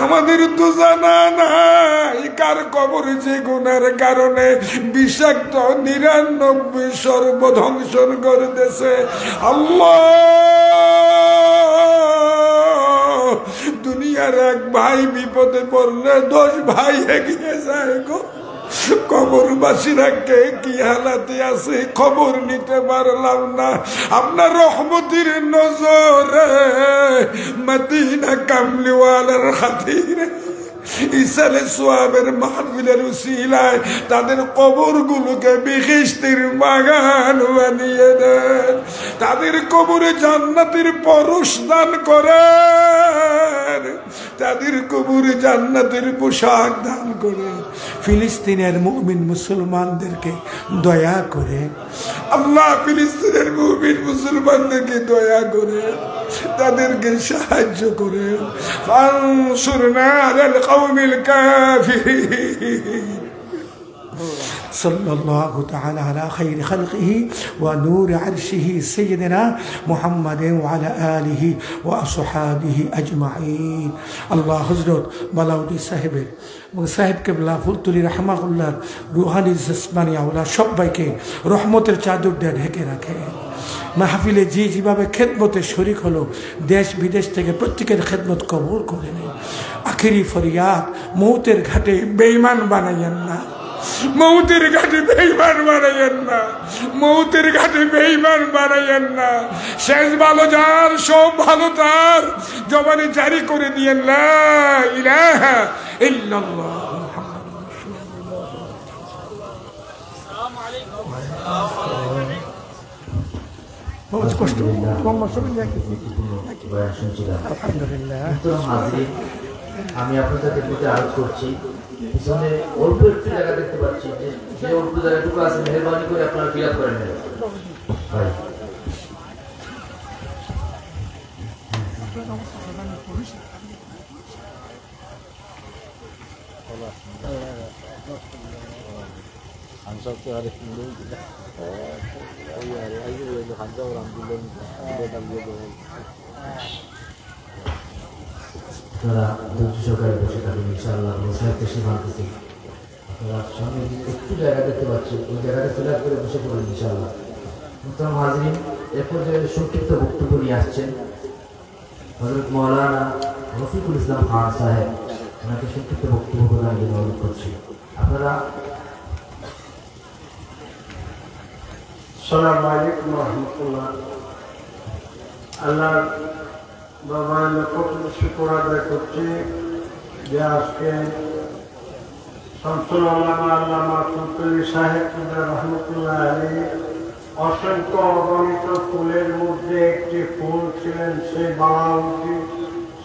আমাদের তো জানা নাই কার কবরে যে গুনার কারণে বিষাক্ত ৯৯ সর্বধ্বংসন করতেছে আল্লাহ দুনিয়ার এক ভাই বিপদে পড়লে ১০ ভাই এগিয়ে যায় গো কবরবাসীরা কে কি হালাতে আছে খবর নিতে পারলাম না আপনার রহমতের নজরে মদিনা কামলিওয়ালার খাতিরে ইসালে সোয়াবের মাহফিলের উসিলায় তাদের কবরগুলোকে বিখিস্তির বাগান বানিয়ে দেন তাদের কবরে জান্নাতের পরশ দান করেন তাদের কবরে জান্নাতের পোশাক দান করেন ফিলিস্তিনের মুমিন মুসলমানদেরকে দয়া করে আল্লাহ ফিলিস্তিনের মুমিন মুসলমানদেরকে দয়া করে তাদেরকে সাহায্য করেন ফানসুরনা আলাল কওমিল কাফিরিন সাল্লাল্লাহু তাআলা আলা খায়রি খালকিহি ওয়া নূর আরশিহি সাইয়্যিদিনা মুহাম্মাদিন ওয়া আলা আলিহি ওয়া আসহাবিহি আজমাইন। আল্লাহ হযরত বালাউদ্দিন সাহেবের এবং সাহেব কেবলা ফুলতুলি রাহমাহুল্লাহ রুহানি জিসমানি আওলাদ সবাইকে রহমতের চাদর দিয়ে ঢেকে রাখে। মাহফিলে যে যেভাবে খেদমতে শরিক হলো, দেশ বিদেশ থেকে প্রত্যেকের খেদমত কবুল করে নেয়। আখিরি ফরিয়াদ, মৌতের ঘাটে বেঈমান বানাইয়েন না, মৌতের ঘাটে বেঈমান বানাইয়েন না, মৌতের ঘাটে বেঈমান বানাইয়েন না। শেষ ভালো যার, সব ভালো তার, জবানে জারি করে দিয়েন লা ইলাহা ইল্লাল্লাহ মুহাম্মাদুর রাসূলুল্লাহ। আসসালামু আলাইকুম। কষ্ট আমি আপনাদের প্রতি আরোপ করছি, পিছনে অল্প একটু জায়গা দেখতে পাচ্ছি, যে অল্প জায়গাটুকু আছে মেহরবানি করে আপনারা ফিল আপ করেন ভাই। আপনারা ধৈর্য সহকারে বসে থাকুন, ইনশাআল্লাহ সাহেবকে সীমান্তে আপনারা সামনে একটু জায়গা দেখতে পাচ্ছি, ওই জায়গাটা ফিল আপ করে বসে পড়ুন ইনশাআল্লাহ। মুহতারাম হাজিরিন, এ পর্যায়ে সংক্ষিপ্ত বক্তব্য নিয়ে আসছেন হযরত মাওলানা রফিকুল ইসলাম খান সাহেব, ওনাকে সংক্ষিপ্ত বক্তব্য প্রদান জন্য অনুরোধ করছি। আপনারা আসসালামু আলাইকুম ওয়া রাহমাতুল্লাহ। আল্লাহ বাবা শুকর আদায় করছি যে আজকে শামসুল আল্লামা আল্লামা ফুলতুলি সাহেব রহমতুল্লাহ আলাইহি অসংখ্য অগণিত ফুলের মধ্যে একটি ফুল ছিলেন সেই বালাউদ্দিন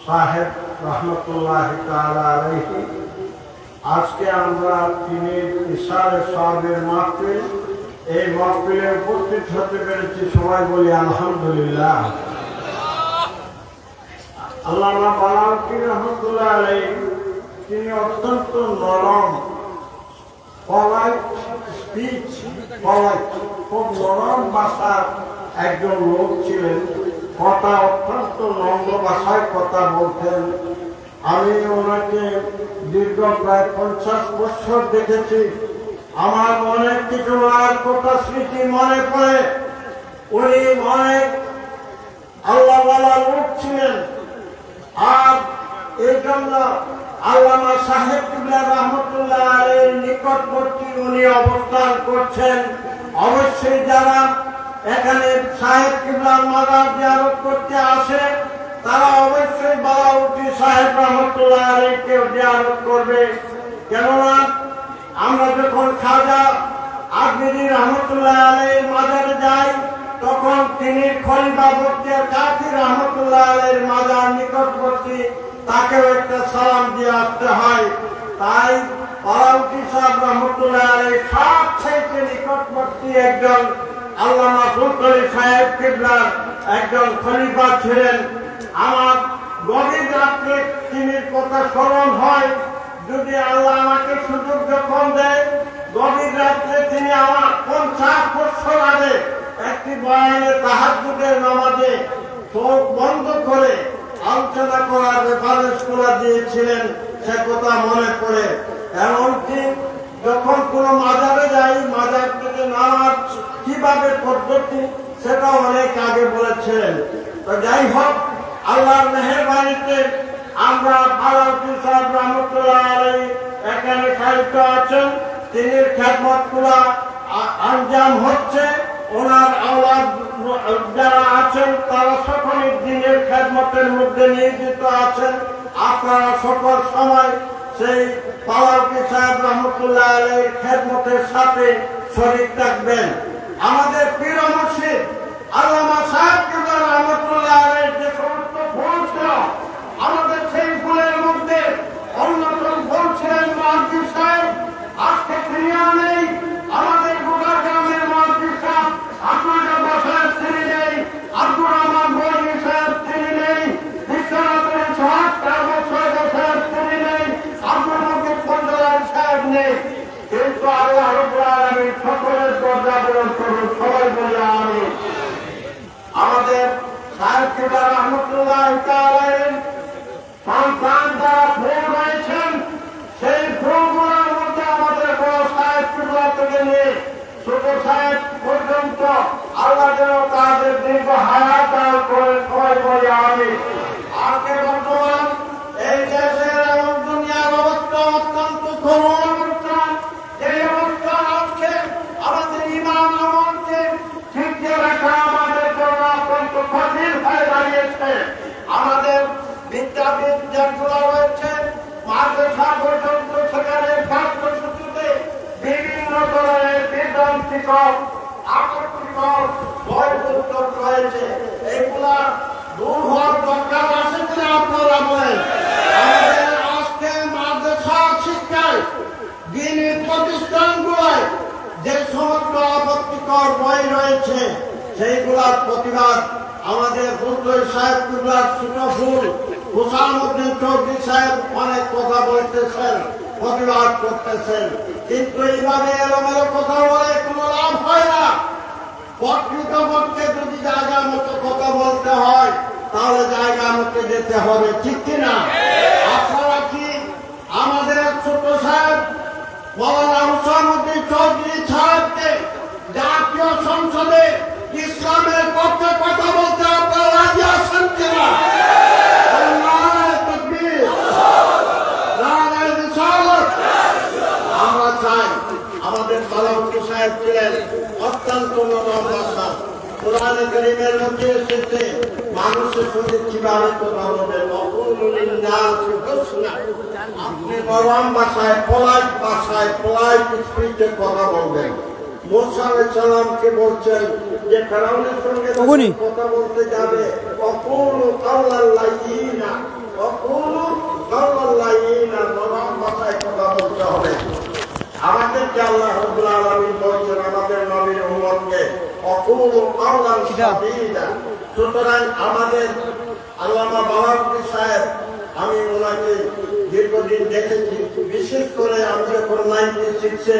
সাহেব রহমতুল্লাহ তাআলা আলাইহি। আজকে আমরা তিনি ইশারে সাহেবের মাহফিল, এই মাহফিলে উপস্থিত হতে পেরেছি, সবাই বলি আলহামদুলিল্লাহ। আল্লামা বালাউদ্দিন রহমতুল্লাহ আলাইহি তিনি অত্যন্ত নরম, খুব নরম ভাষার একজন লোক ছিলেন। কথা অত্যন্ত নম্র ভাষায় কথা বলতেন। আমি ওনাকে দীর্ঘ প্রায় 50 বছর দেখেছি। আমার অনেক কিছু আর কথা স্মৃতি মনে পড়ে। উনি অনেক আল্লাহওয়ালা লোক ছিলেন। আর এই জন্য আল্লামা সাহেব কিবলা রহমতুল্লাহ আলাইহির নিকটবর্তী উনি অবস্থান করছেন। অবশ্যই যারা এখানে সাহেব কিবলার মাজার জিয়ারত করতে আসে তারা অবশ্যই বালাউদ্দিন সাহেব রহমতুল্লাহ আলাইহিকে জিয়ারত করবে। কেননা আমরা যখন খাজা আজমিরি রহমতুল্লাহ আলাইহির মাজারে যাই তখন তিনি খলিফা বখতিয়ার কাকি রহমতুল্লাহ আলাইহির মাজার নিকটবর্তী, তাকেও একটা সালাম দিয়ে আসতে হয়। তাই বালাউদ্দিন সাহেব রহমতুল্লাহ আলাইহি সবচেয়ে নিকটবর্তী একজন আল্লামা ফুলতুলি সাহেব কিবলার একজন খলিফা ছিলেন। আমার গভীর রাত্রে তিনি কথা স্মরণ হয়, যদি আল্লাহ আমাকে সুযোগ যখন দেয়, গভীর রাত্রে তিনি আমার 50 বছর আগে একটি বয়ানে তাহাজ্জুদের নামাজে চোখ বন্ধ করে আলোচনা করার রেফারেন্স করে দিয়েছিলেন, সে কথা মনে পড়ে। এমনকি যখন কোনো মাজারে যাই, মাজার থেকে নামাজ কিভাবে পদ্ধতি সেটা অনেক আগে বলেছিলেন। তো যাই হোক, আল্লাহর মেহেরবানিতে আমরা বালাউদ্দিন সাহেব রহমতুল্লাহ আলাইহি এখানে সাহিত্য আছেন, তিনি খেদমতগুলা আঞ্জাম হচ্ছে। ওনার আওলাদ যারা আছেন তারা সকলেই দিনের খেদমতের মধ্যে নিয়োজিত আছেন। আপনারা সকল সময় সেই বালাউদ্দিন সাহেব রহমতুল্লাহ আলাইহির খেদমতের সাথে শরীক থাকবেন। আমাদের পীর মুর্শিদ আল্লামা সাহেব কিবলা রহমতুল্লাহ আলাইহির যে সমস্ত ফুল ছিল, আমাদের সেই ফুলের মধ্যে অন্যতম ফুল ছিলেন মুহাদ্দিস সাহেব। আজকে ফিরিয়ে নেই আমাদের গোটা গ্রামের মুহাদ্দিস সাহেব, আপনাদের বছরের তিনি নেই, আব্দুর রহমান বনি সাহেব তিনি নেই, বিশ্বনাথের ৭৪ বছরের তিনি নেই, আব্দুল মজিদ পঞ্চলাল সাহেব নেই। কিন্তু আল্লাহ কিবলা রহমতুল্লাহ তাআলা সন্তান যারা ফুল রয়েছেন, সেই ফুলগুলোর মধ্যে আমাদের বড় সাহেব কিবলা থেকে নিয়ে ছোট সাহেব পর্যন্ত আল্লাহ যেন তাদের দীর্ঘ হায়াত দান করেন, সবাই বলি আমিন। আজকে বর্তমান এই দেশের এবং দুনিয়ার অবস্থা অত্যন্ত করুণ অবস্থা। এই অবস্থা আজকে আমাদের ইমান আমলকে ঠিক রাখা আমাদের জন্য অত্যন্ত কঠিন হয়ে দাঁড়িয়েছে। আমাদের বিদ্যাপীঠ যেগুলো রয়েছে, মাদ্রাসা পর্যন্ত সেখানে পাঠ্যসূচিতে বিভিন্ন ধরনের বিভ্রান্তিকর আকর্ষণীয় বই পুস্তক রয়েছে। এইগুলা দূর হওয়ার দরকার আছে কিনা আপনারা বলেন? আমাদের আজকে মাদ্রাসা শিক্ষায় দিনী প্রতিষ্ঠানগুলোয় যে সমস্ত আপত্তিকর বই রয়েছে, সেইগুলার প্রতিবাদ আমাদের ফুলতলি সাহেব কিবলার ছোট ফুল হুসাইনুদ্দিন চৌধুরী সাহেব অনেক কথা বলতেছেন, প্রতিবাদ করতেছেন, কিন্তু এইভাবে এলোমেলো কথা বলে কোনো লাভ হয় না। প্রকৃতপক্ষে যদি জায়গা মতো কথা বলতে হয় তাহলে জায়গা মতো যেতে হবে, ঠিক কিনা? আপনারা কি আমাদের ছোট সাহেব মৌলানা হুসাইনুদ্দিন চৌধুরী সাহেবকে জাতীয় সংসদে ইসলামের পক্ষে কথা বলতে আপনারা রাজি আছেন কিনা? আমরা চাই, আমাদের বালাউদ্দিন সাহেব ছিলেন অত্যন্ত নরম ভাষা। কোরআনে কারীমের মধ্যে এসেছে মানুষের সঙ্গে কিভাবে কথা বলবেন। আপনি নরম ভাষায়, পোলাইট ভাষায়, পোলাইট স্পিচে কথা বলবেন। মুসা আলাইহিস সালামকে বলছেন যে ফেরাউনের সঙ্গে কথা বলতে যাবে, অকুলু কাওলাল লাইয়িনা, অকুলু কাওলাল লাইয়িনা, নরম ভাষায় কথা বলতে হবে। আমাদেরকে আল্লাহ রাব্বুল আলামিন বলেছেন আমাদের নবীর উম্মতকে অকুলু কাওলান সাদীদা। সুতরাং আমাদের আল্লামা বালাউদ্দিন সাহেব, আমি ওনাকে দীর্ঘদিন দেখেছি, বিশেষ করে আমি যখন 96-এ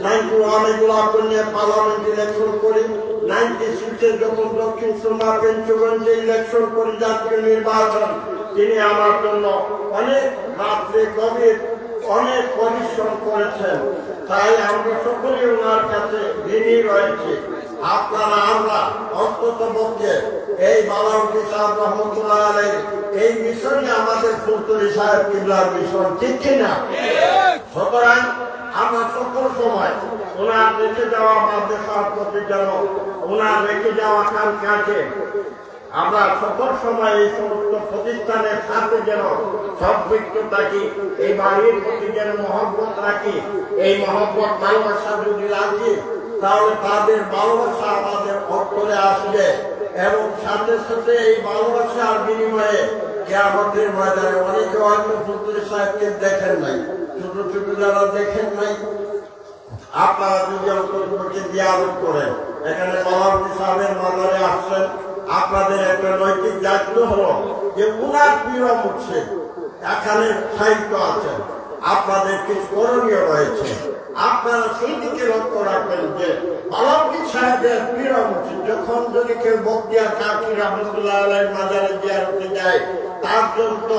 91-এ গোলাপগঞ্জ নিয়ে পার্লামেন্ট ইলেকশন করি, 96-এ যখন দক্ষিণ সুরমা পেঞ্চগঞ্জে ইলেকশন করি জাতীয় নির্বাচন, তিনি আমার জন্য অনেক রাত্রে গভীর অনেক পরিশ্রম করেছেন। তাই আমরা সকলে ওনার কাছে ঋণী রয়েছে। আপনারা আমরা অন্তত পক্ষে এই বালাউদ্দিন সাহেব রহমতুল্লাহ আলাইহি এই মিশনে আমাদের ফুলতলি সাহেব কিবলার মিশন, ঠিক কিনা? সুতরাং আমরা সকল সময় ওনার রেখে যাওয়া মাদ্রাসার প্রতি যেন ওনার রেখে যাওয়া কাঙ্ক্ষাকে আমরা সকল সময় এই সমস্ত প্রতিষ্ঠানের সাথে যেন সম্পৃক্ত থাকি, এই বাড়ির প্রতি যেন মহব্বত রাখি। এই মহব্বত ভালোবাসা যদি রাখি তাহলে তাদের ভালোবাসা আমাদের অন্তরে আসবে এবং সাথে সাথে এই ভালোবাসার বিনিময়ে কিয়ামতের ময়দানে অনেকে হয়তো ফুলতলি সাহেবকে দেখেন নাই, ছোট ছোট যারা দেখেন নাই, আপনারা যদি অন্তর্ভুক্তকে জিয়ারত করেন, এখানে বালাউদ্দিন সাহেবের মাজারে আসছেন, আপনাদের একটা নৈতিক দায়িত্ব হলো যে উনার প্রিয় মুর্শিদ এখানে সাহিত্য আছেন, আপনাদের কিছু করণীয় রয়েছে। আপনারা সেই দিকে লক্ষ্য রাখবেন যে বালাউদ্দিন সাহেবের প্রিয় মুর্শিদ যখন যদি কেউ বখতিয়ার কাকি রহমতুল্লাহ আলাইহির মাজারে জিয়ারতে যায়, তার জন্য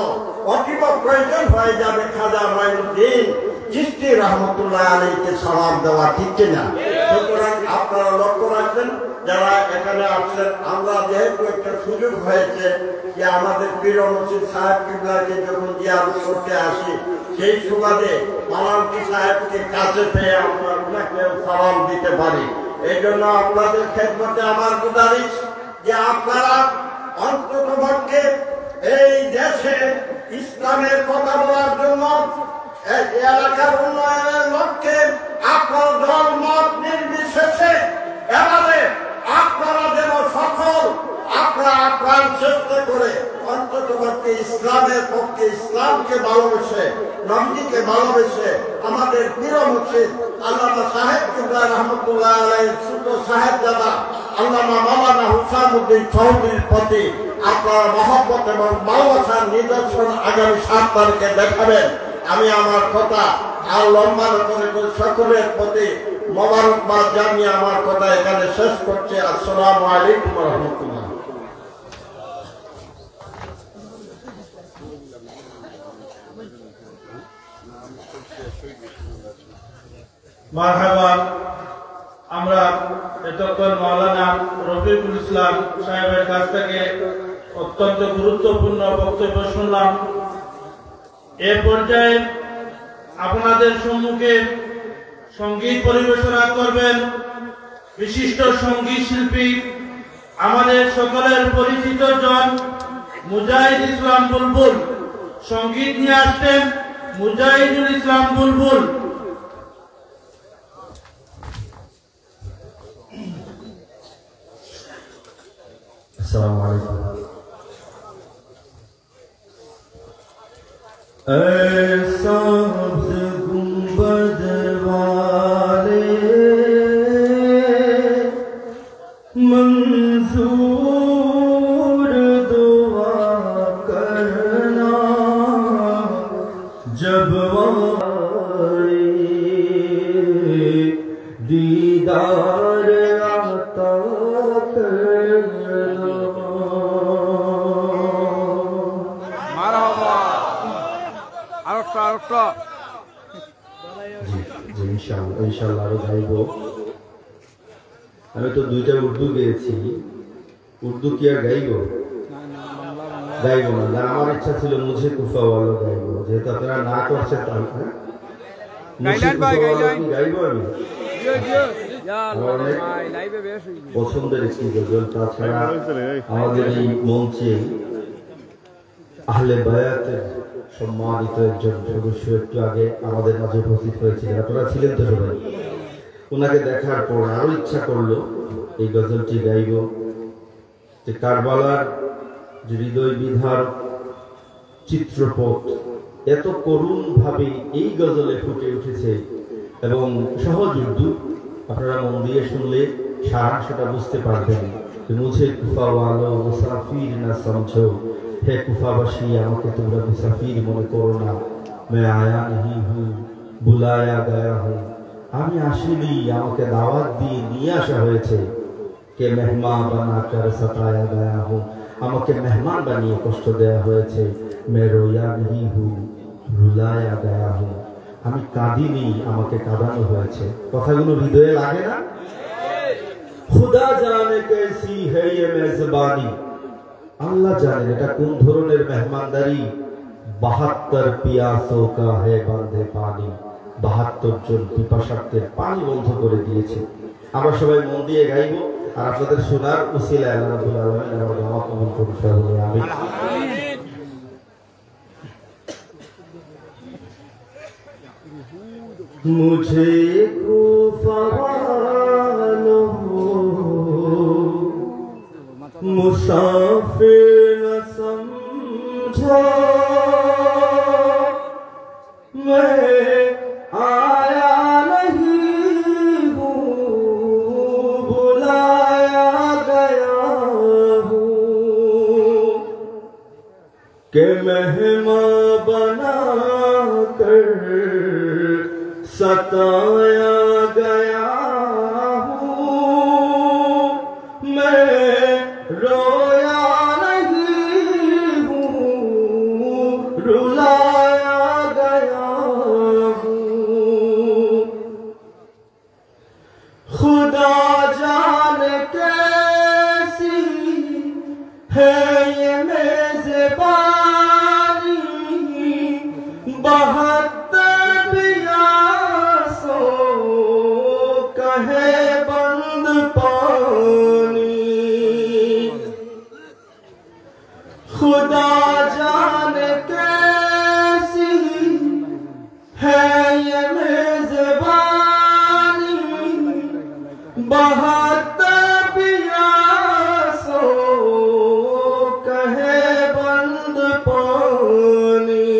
অতীব প্রয়োজন হয়ে যাবে খাজা মাইনুদ্দিন চিশতি রহমতুল্লাহ আলাইহিকে সালাম দেওয়া, ঠিক কিনা? সুতরাং আপনারা লক্ষ্য রাখবেন যারা এখানে আসছেন, আমরা যেহেতু একটা সুযোগ হয়েছে যে আমাদের পীর মুর্শিদ সাহেব কিবলাকে যখন জিয়ারত করতে আসি, সেই সুবাদে বালাউদ্দিন সাহেবকে কাছে পেয়ে আমরা ওনাকে সালাম দিতে পারি। এই জন্য আপনাদের খেদমতে আমার গুজারিশ যে আপনারা অন্তত পক্ষে এই দেশে ইসলামের কথা বলার জন্য, এলাকার উন্নয়নের লক্ষ্যে আপনার দল মত নির্বিশেষে এবারে আপনারা যেন সফল, আপনারা প্রাণ চেষ্টা করে অন্তত পক্ষে ইসলামের পক্ষে, ইসলামকে ভালোবেসে, নবীকে ভালোবেসে আমাদের প্রিয় মুর্শিদ আল্লামা সাহেব কিবলা রহমতুল্লাহ আলাইহির ছোট সাহেবজাদা আল্লামা মাওলানা হুসাইনুদ্দিন চৌধুরীর প্রতি আপনারা মহব্বত এবং ভালোবাসার নিদর্শন আগামী 7 তারিখে দেখাবেন। আমি আমার কথা আর লম্বা করে সকলের প্রতি মোবারকবাদ জানিয়ে আমার কথা এখানে শেষ করছি। আসসালামু আলাইকুম ওয়া রাহমাতুল্লাহ। মারহাবা। আমরা এতক্ষণ মাওলানা রফিকুল ইসলাম সাহেবের কাছ থেকে অত্যন্ত গুরুত্বপূর্ণ বক্তব্য শুনলাম। এ পর্যায়ে আপনাদের সম্মুখে সঙ্গীত পরিবেশনা করবেন বিশিষ্ট সঙ্গীত শিল্পী, আমাদের সকলের পরিচিত জন মুজাহিদ ইসলাম বুলবুল। সঙ্গীত নিয়ে আসছেন মুজাহিদুল ইসলাম বুলবুল। السلام عليكم. سبز گنبد والے منظور دعا کرنا جب دیدار عطا کرنا. ইনশাআল্লাহ আরো গাইব। আমি তো দুইটা উর্দু গেয়েছি, উর্দু কি আর গাইব? গাইব না। আমার ইচ্ছা ছিল মুঝে কুফা ওয়ালা গাইব, যেহেতু আপনারা না করছেন গাইব। আমি পছন্দের একটি গজল। তাছাড়া আমাদের এই মঞ্চে আহলে বায়াতের সম্মানিত একজন সদস্য একটু আগে আমাদের মাঝে উপস্থিত হয়েছিলেন, আপনারা ছিলেন তো সবাই। ওনাকে দেখার পর আরো ইচ্ছা করলো এই গজলটি গাইব, যে কারবালার যে হৃদয় বিধার চিত্রপট এত করুণ ভাবে এই গজলে ফুটে উঠেছে এবং সহজ উর্দু, আপনারা মন দিয়ে শুনলে সারাংশটা বুঝতে পারবেন। মুঝে কুফা ওয়ালো মুসাফির না সমঝো, হে কুফাবাসী আমাকে তোমরা মুসাফির মনে করো না। मैं आया नहीं हूँ बुलाया गया हूँ, আমি আসিনি, আমাকে দাওয়াত দিয়ে নিয়ে আসা হয়েছে। কে মেহমান বানাকর সতায়া গয়া হুঁ, আমাকে মেহমান বানিয়ে কষ্ট দেয়া হয়েছে। मैं रोया नहीं हूँ रुलाया गया हूँ, আমি কাঁদিনি, আমাকে কাঁদানো হয়েছে। কথাগুলো হৃদয়ে লাগে না? খুদা জানে कैसी है ये मेजबानी, আল্লাহ জানেন এটা কোন ধরনের মেহমানদারি। 72 পিয়াসো কা হে বাঁধে পানি, 72 জন পিপাসার্থের পানি বন্ধ করে দিয়েছে। আমরা সবাই মন দিয়ে গাইব আর আপনাদের শোনার উসিলায় আল্লাহ রাব্বুল আলামিন আমার দোয়া কবুল করুন। আমিন। मुझे कुफा वालों मुसाफिर न समझो, मैं आया नहीं हूँ बुलाया गया हूँ, कि मेहमान बना कर सताया गया हूँ। मैं रोया नहीं हूँ रुलाया गया हूँ। खुदा जाने कैसी है ये मेज़बानी, 72 पियासों का है बंद पानी। खुदा जाने कैसी है ये मेज़बानी, 72 पियासों का है बंद पानी।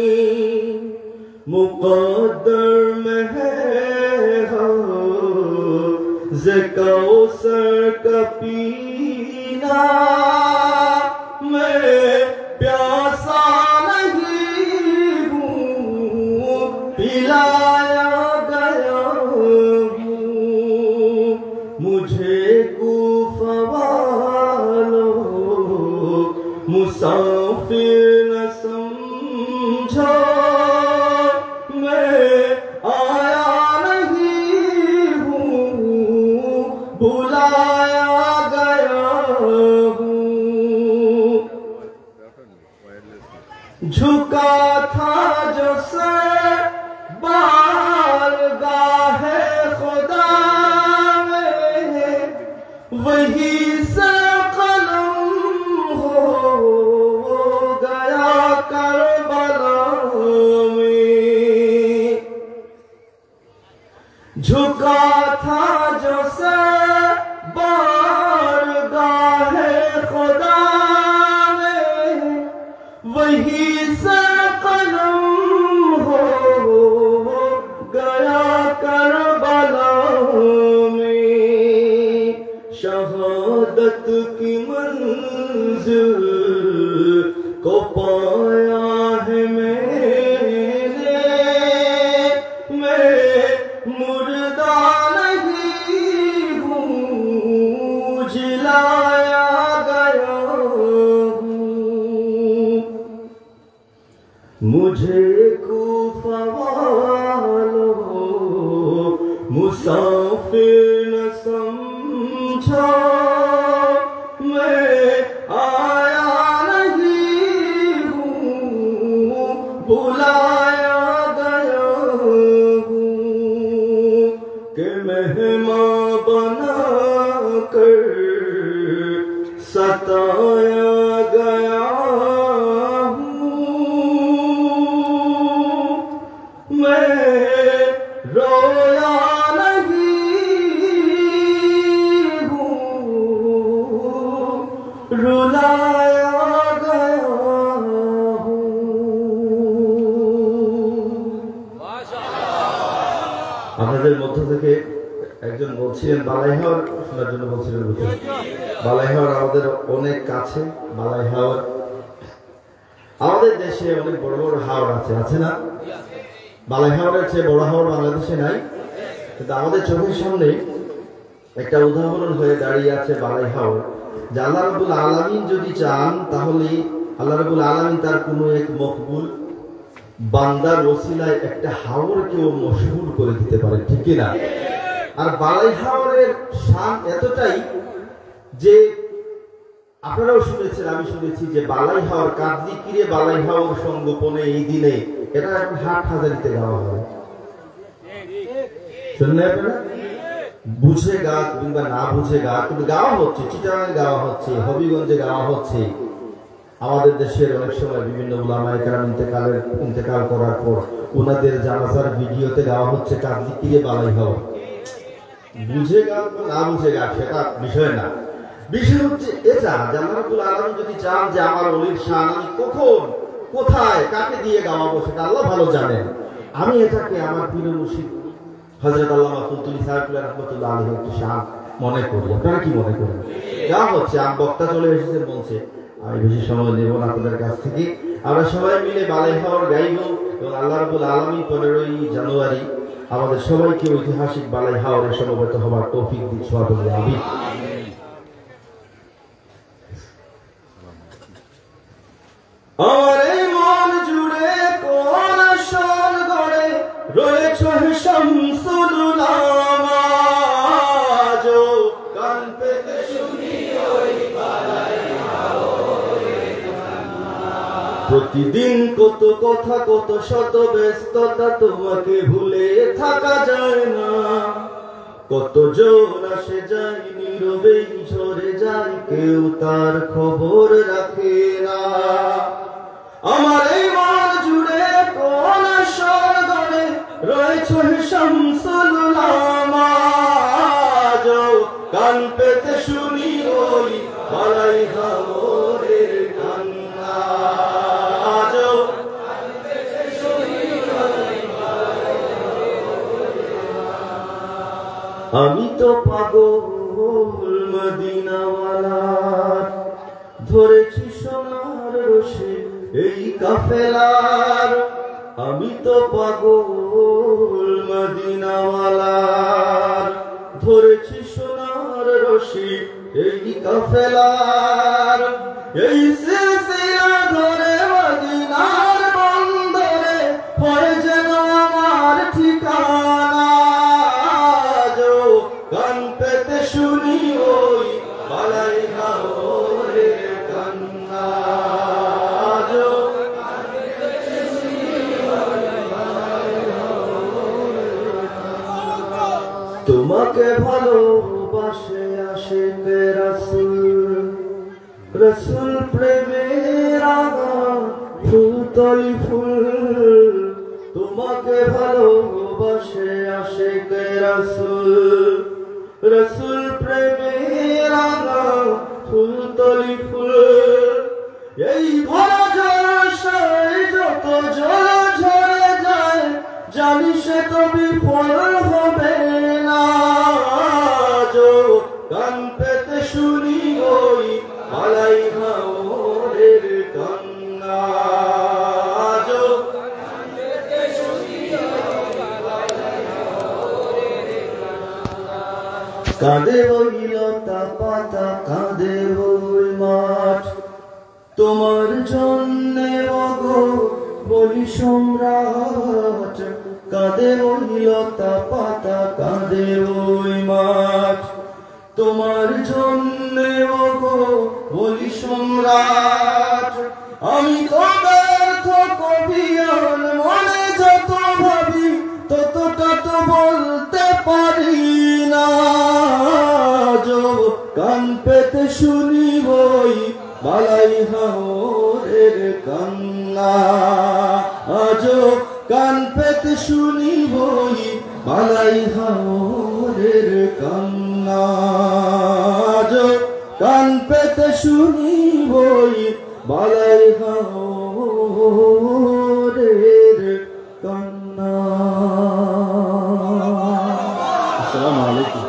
मुक़द्दर में है हौज़ कौसर का पीना, मैं प्यासा नहीं हूँ पिलाया गया हूँ। मुझे कुफा वालों मुसाफिर न समझो, मैं झुका था जो सर बारगाहे खुदा में वही से कलम हो गया करबला में शहादत की मंजिल को पाया है मैंने मैं मुर्दा नहीं हूँ जिलाया गया हूँ मुझे कूफा वालों मुसाफिर न समझो मैं आया नहीं हूँ बुलाया गया हूँ कि मेहमान बना कर सताया गया मैं रोया नहीं हूँ रुलाया गया हूँ আপনাদের মধ্য থেকে একজন বলছিলেন বালাইহাওর শোনার জন্য বলছিলেন বালাইহাওর আমাদের অনেক কাছে বালাইহাওর আমাদের দেশে অনেক বড় বড় হাওর আছে না বালাইহাওরের চেয়ে বড় হাওর বাংলাদেশে নাই কিন্তু আমাদের চোখের সামনে একটা উদাহরণ হয়ে দাঁড়িয়ে আছে বালাইহাওর যে আল্লাহ রাব্বুল আলামিন যদি চান তাহলে আল্লাহ রাব্বুল আলামিন তার কোনো এক মকবুল বান্দার ওসিলায় একটা হাওরকেও মশহুর করে দিতে পারে ঠিক কি না আর বালাইহাওরের শান এতটাই যে আপনারাও শুনেছেন আমি শুনেছি যে বালাইহাওর কাজদিকিরে বালাইহাওর সংগোপনে এই দিনে এটা এখন হাটহাজারিতে গাওয়া হয় শুনলে আপনারা বুঝে গা কিংবা না বুঝে গা কিন্তু গাওয়া হচ্ছে চিটাগাঙে গাওয়া হচ্ছে হবিগঞ্জে গাওয়া হচ্ছে আমাদের দেশের অনেক সময় বিভিন্ন উলামায়ে কেরাম ইন্তেকাল করার পর ওনাদের জানাজার ভিডিওতে গাওয়া হচ্ছে কাজদিকিরে বালাইহাওর বুঝে গা না বুঝে গা সেটা বিষয় না বিষয় হচ্ছে এটা যে আল্লাহ রাব্বুল আলামিন যদি চান যে আমার ওলির শান আমি কখন কোথায় কাকে দিয়ে গাওয়াবো সেটা আল্লাহ ভালো জানেন আমি এটাকে আমার পীর মুর্শিদ হযরত আল্লামা ফুলতুলি সাহেব রাহমাতুল্লাহ আলাইহি একটি শান মনে করি আপনারা কি মনে করেন গাওয়া হচ্ছে আম বক্তা চলে এসেছেন মঞ্চে আমি বেশি সময় নেব না আপনাদের কাছ থেকে আমরা সবাই মিলে বালাইহাওর গাইব এবং আল্লাহ রাব্বুল আলামিন 15ই জানুয়ারি আমাদের সবাইকে ঐতিহাসিক বালাইহাওরে সমবেত হবার তৌফিক দিন সবাই আমিন আমার এই মন জুড়ে কোন আসন গড়ে রয়েছে শামসুল উলামা जो कान पे শুনি ওই বালাইহাওরে প্রতিদিন কত কথা কত শত ব্যস্ততা তোমাকে ভুলে থাকা যায় না কত জন আসে যায় নীরবেই ঝরে যায় কেউ তার খবর রাখে না আমার এই মন জুড়ে কোন আসর গড়ে রয়েছে শামসুল উলামা কান পেতে শুনি ওই বালাইহাওরের কান্না আমি তো পাগল মদিনাওয়ালার ধরেছি সোনার রশি এই কাফেলার আমি তো পাগল মদিনাওয়ালার ধরেছি সোনার রশি এই কাফেলার এই সিলসিলা ধরে মদিনার বন্দরে হয় যেন আমার ঠিকানা কান পেতে শুনি ওই বালাইহাওরের কান্না তোমাকে ভালোবাসে আশিকে রাসূল রাসূল প্রেমের আগান ফুল তলি ফুল তোমাকে ভালোবাসে ভালোবাসে আশিক রাসূল রাসূল প্রেমের রাঙা ফুলতলি ফুল এই ভরা জলাশয় যত জল ঝরে যায় জানি সে তো বিফল হবে না গান পেতে শুনি ওই মালাই হাওরের কান্না কাঁদে ওই লতা পাতা কাঁদে ওই মাঠ তোমার জন্যে ওগো বলি সম্রাট কাঁদে ওই লতা পাতা কাঁদে ওই মাঠ তোমার জন্যে ওগো বলি সম্রাট আমি তো ব্যর্থ কবিয়ান মনে যত ভাবি ততটা তো বলতে পারি না কান পেতে শুনি বই মালাই হাওরের কান্না আজ কান পেতে শুনি বই মালাই হাওরের কান্না আজ কান পেতে শুনি বই মালাই হাওরের কান্না। আসসালামু আলাইকুম।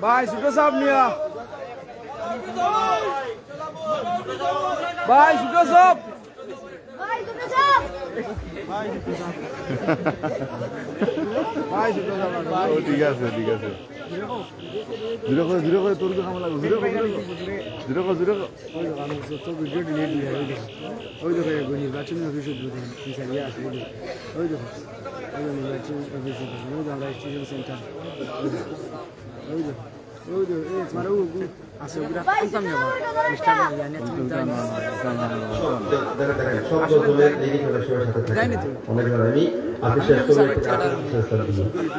भाई शुक्र साहब मिया भाई शुक्र साहब भाई शुक्र साहब ঠিক আছে জিরো করে তোর খাওয়া লাগবে জিরো করে আমি তো ভিডিও ডিলিট দিয়ে ওই দেখো নির্বাচনী অফিসের বিচারিয়ে আসবে ওই দেখো নির্বাচনী অফিসের আমরা স্টেশন সেন্টার ওই দেখো তোমার আছে ওগুলা আনতাম না মিস্টার ইয়ানে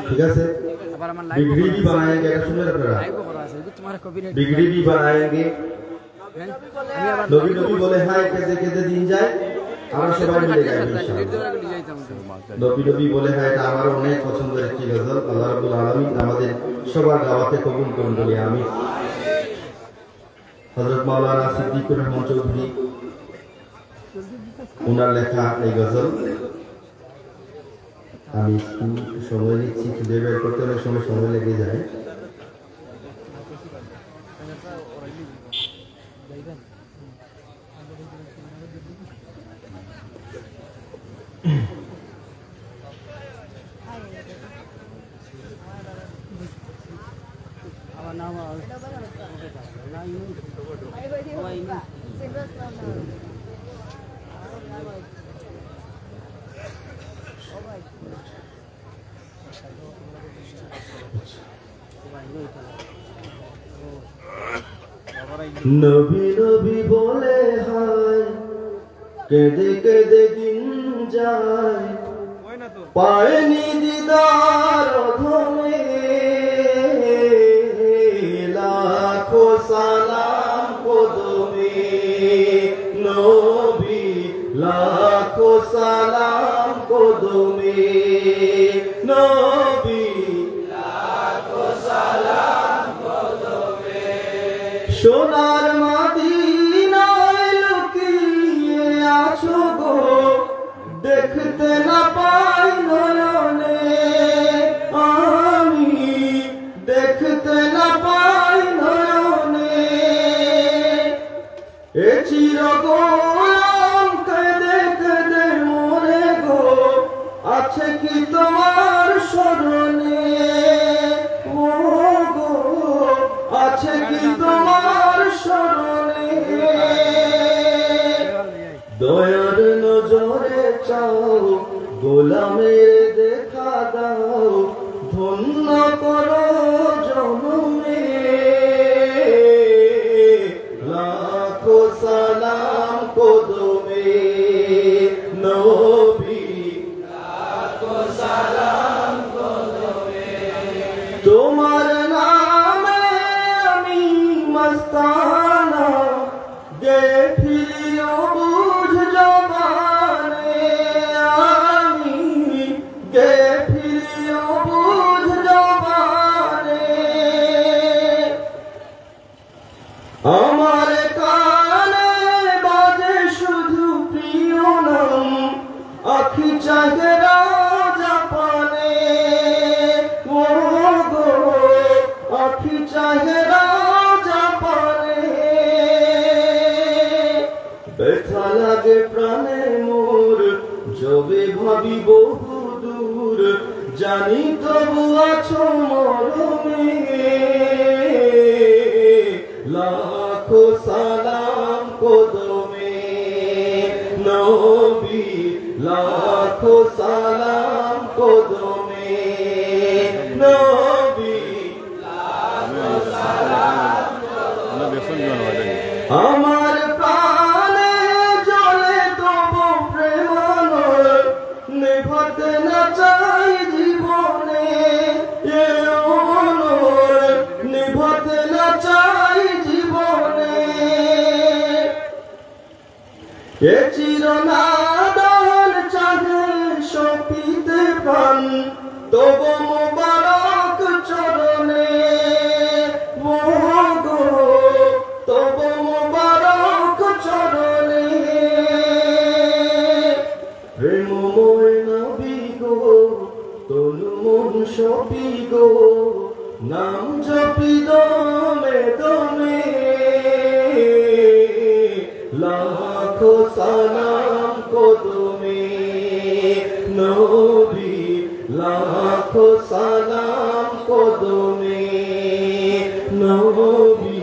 ঠিক আছে बिगड़ी भी बनाएंगे सुन रहे हैं बिगड़ी भी बनाएंगे नबी नबी बोले हाय कैसे कैसे दिन जाए আমরা সবাই মিলে গাইব ইনশাআল্লাহ নবী নবী বলে হ্যাঁ এটা আমার অনেক পছন্দের একটি গজল আল্লাহ রাব্বুল আলামিন আমাদের সবার দাওয়াতে কবুল করুন বলি আমি হযরত মাওলানা সিদ্দিকুর রহমান চৌধুরী ওনার লেখা এই গজল আমি সময় নিচ্ছি খুঁজে বের করতে অনেক সময় লেগে যায় নবী নবী বলে হায় কেঁদে কেঁদে দিন যায় পায়নি দিদার ধমে লাখো সালাম কদমে নবী লাখো সালাম কদমে নবী লাখো সালাম কদমে সোনার মদিনায় লুকিয়ে আছো গো দেখতে না পাই নয়নে আমি দেখতে না পাই নয়নে এ চিরগোলাম কেঁদে কেঁদে মরে গো আছে কি তোমার স্মরণে ও গো আছে কি তোমার স্মরণে দয়ার নজরে চাও কে চিরনাদান চাহে সপিতে পান তব মুবারক চরণে মোগো তব মুবারক চরণে প্রেমময় নবী গো তনু মন সপি গো নাম জপি দমে দমে লাখো সালাম কদমে নবী লাখো সালাম কদমে নবী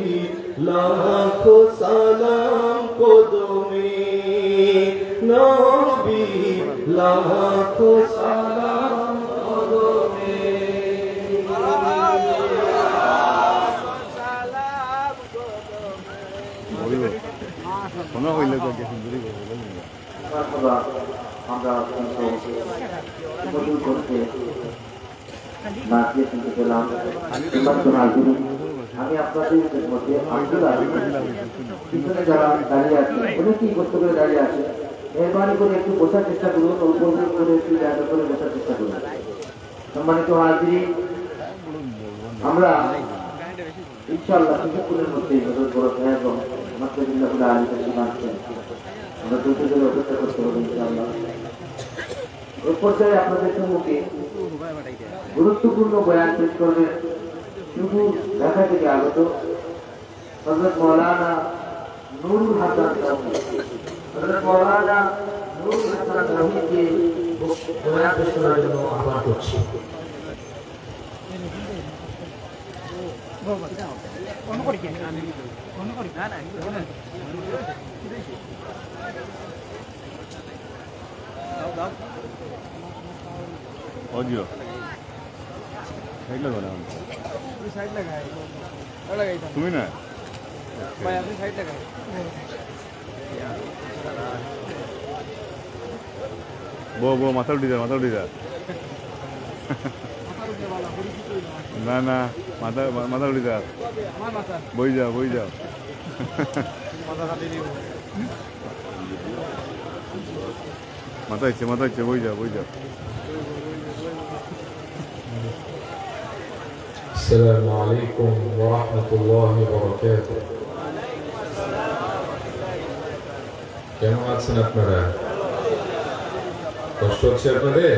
লাখো সালাম কদমে নবী লাখো সালাম কদমে কোনো হইলে তো কি সুন্দরই বলবো আমরা করতে না দিয়ে শুনতে পেলাম। আমি আপনাদের মধ্যে পিছনে যারা দাঁড়িয়ে আছে অনেকেই কষ্ট করে দাঁড়িয়ে আছে, মেহরবানি করে একটু বসার চেষ্টা করুন, অল্প করে একটু জায়গা করে বসার চেষ্টা করুন। সম্মানিত হাজিরি, আমরা ইনশাআল্লাহ কিছুক্ষণের মধ্যে বড় সাহেব এবং মাত্রাবিল্লাহুল আলী কাছে মানছেন, আমরা দ্রুত করে অপেক্ষা করতে হবে ইনশাআল্লাহ। এই পর্যায়ে আপনাদের সম্মুখে গুরুত্বপূর্ণ বয়ান পেশ করবেন শুধু ঢাকা থেকে আগত হযরত মাওলানা নুরুল হাসান সাহেব। হযরত মাওলানা নুরুল হাসান সাহেবকে বয়ান পেশ করার জন্য আহ্বান করছি। অডিও সাইড লাগো না সাইড লাগাই তুমি না ভাই আপনি সাইড লাগাই বো মাথা উঠি যা না না মাথা উঠি যা বই যাও মাথা ইচ্ছে বই যাও السلام عليكم ورحمة الله وبركاته. কেমন আছেন আপনারা? কষ্ট হচ্ছে আপনাদের?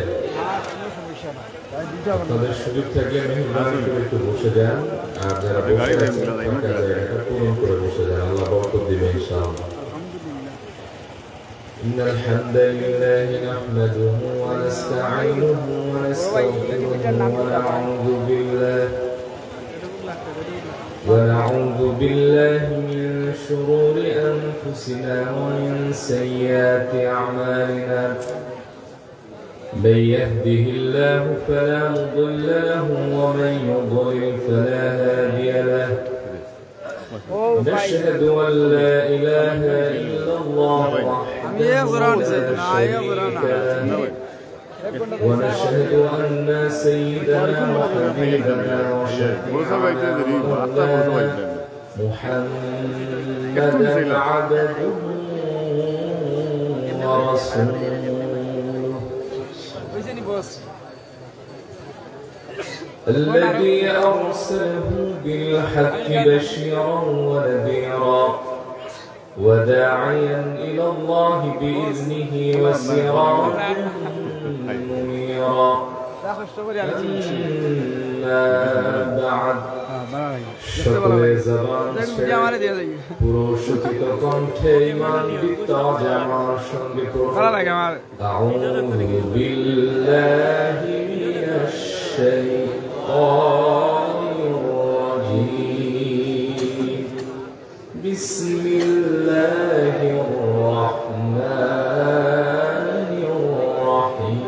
আপনাদের সুযোগ থাকলে মেহরবানি করে একটু বসে যান, আর যারা বসে আছেন ফাঁকা জায়গাটা পূরণ করে বসে যান, আল্লাহ বরকত দিবে ইনশাআল্লাহ। إن الحمد لله نحمده ونستعينه ونستغفره ونعوذ بالله من شرور أنفسنا ومن سيئات أعمالنا. من يهده الله فلا مضل له ومن يضلل فلا هادي له. نشهد أن لا إله إلا الله وحده لا شريك له ونشهد أن سيدنا وحبيبنا وشفيعنا محمدا عبده ورسوله الذي أرسله بالحق بشيرا ونذيرا وداعيا إلى الله بإذنه وسراجا منيرا. بعد সকলে জবান পুরুষিত কণ্ঠে ইমান বিত্তাজ আমার সঙ্গে আউযু বিল্লাহি মিনাশ শাইতানির রাজীম. বিসমিল্লাহির রাহমানির রাহিম.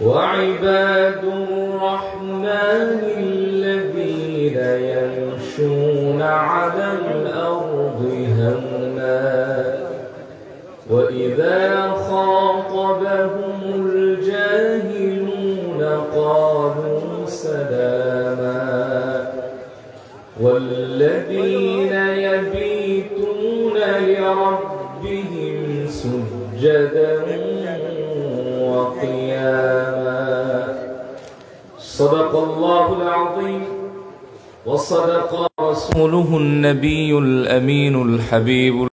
وعباد الرحمن الذين يمشون على الأرض هونا وإذا خاطبهم الجاهلون قالوا سلاما والذين يبيتون لربهم سجدا وقياما صدق الله العظيم وصدق رسوله النبي الأمين الحبيب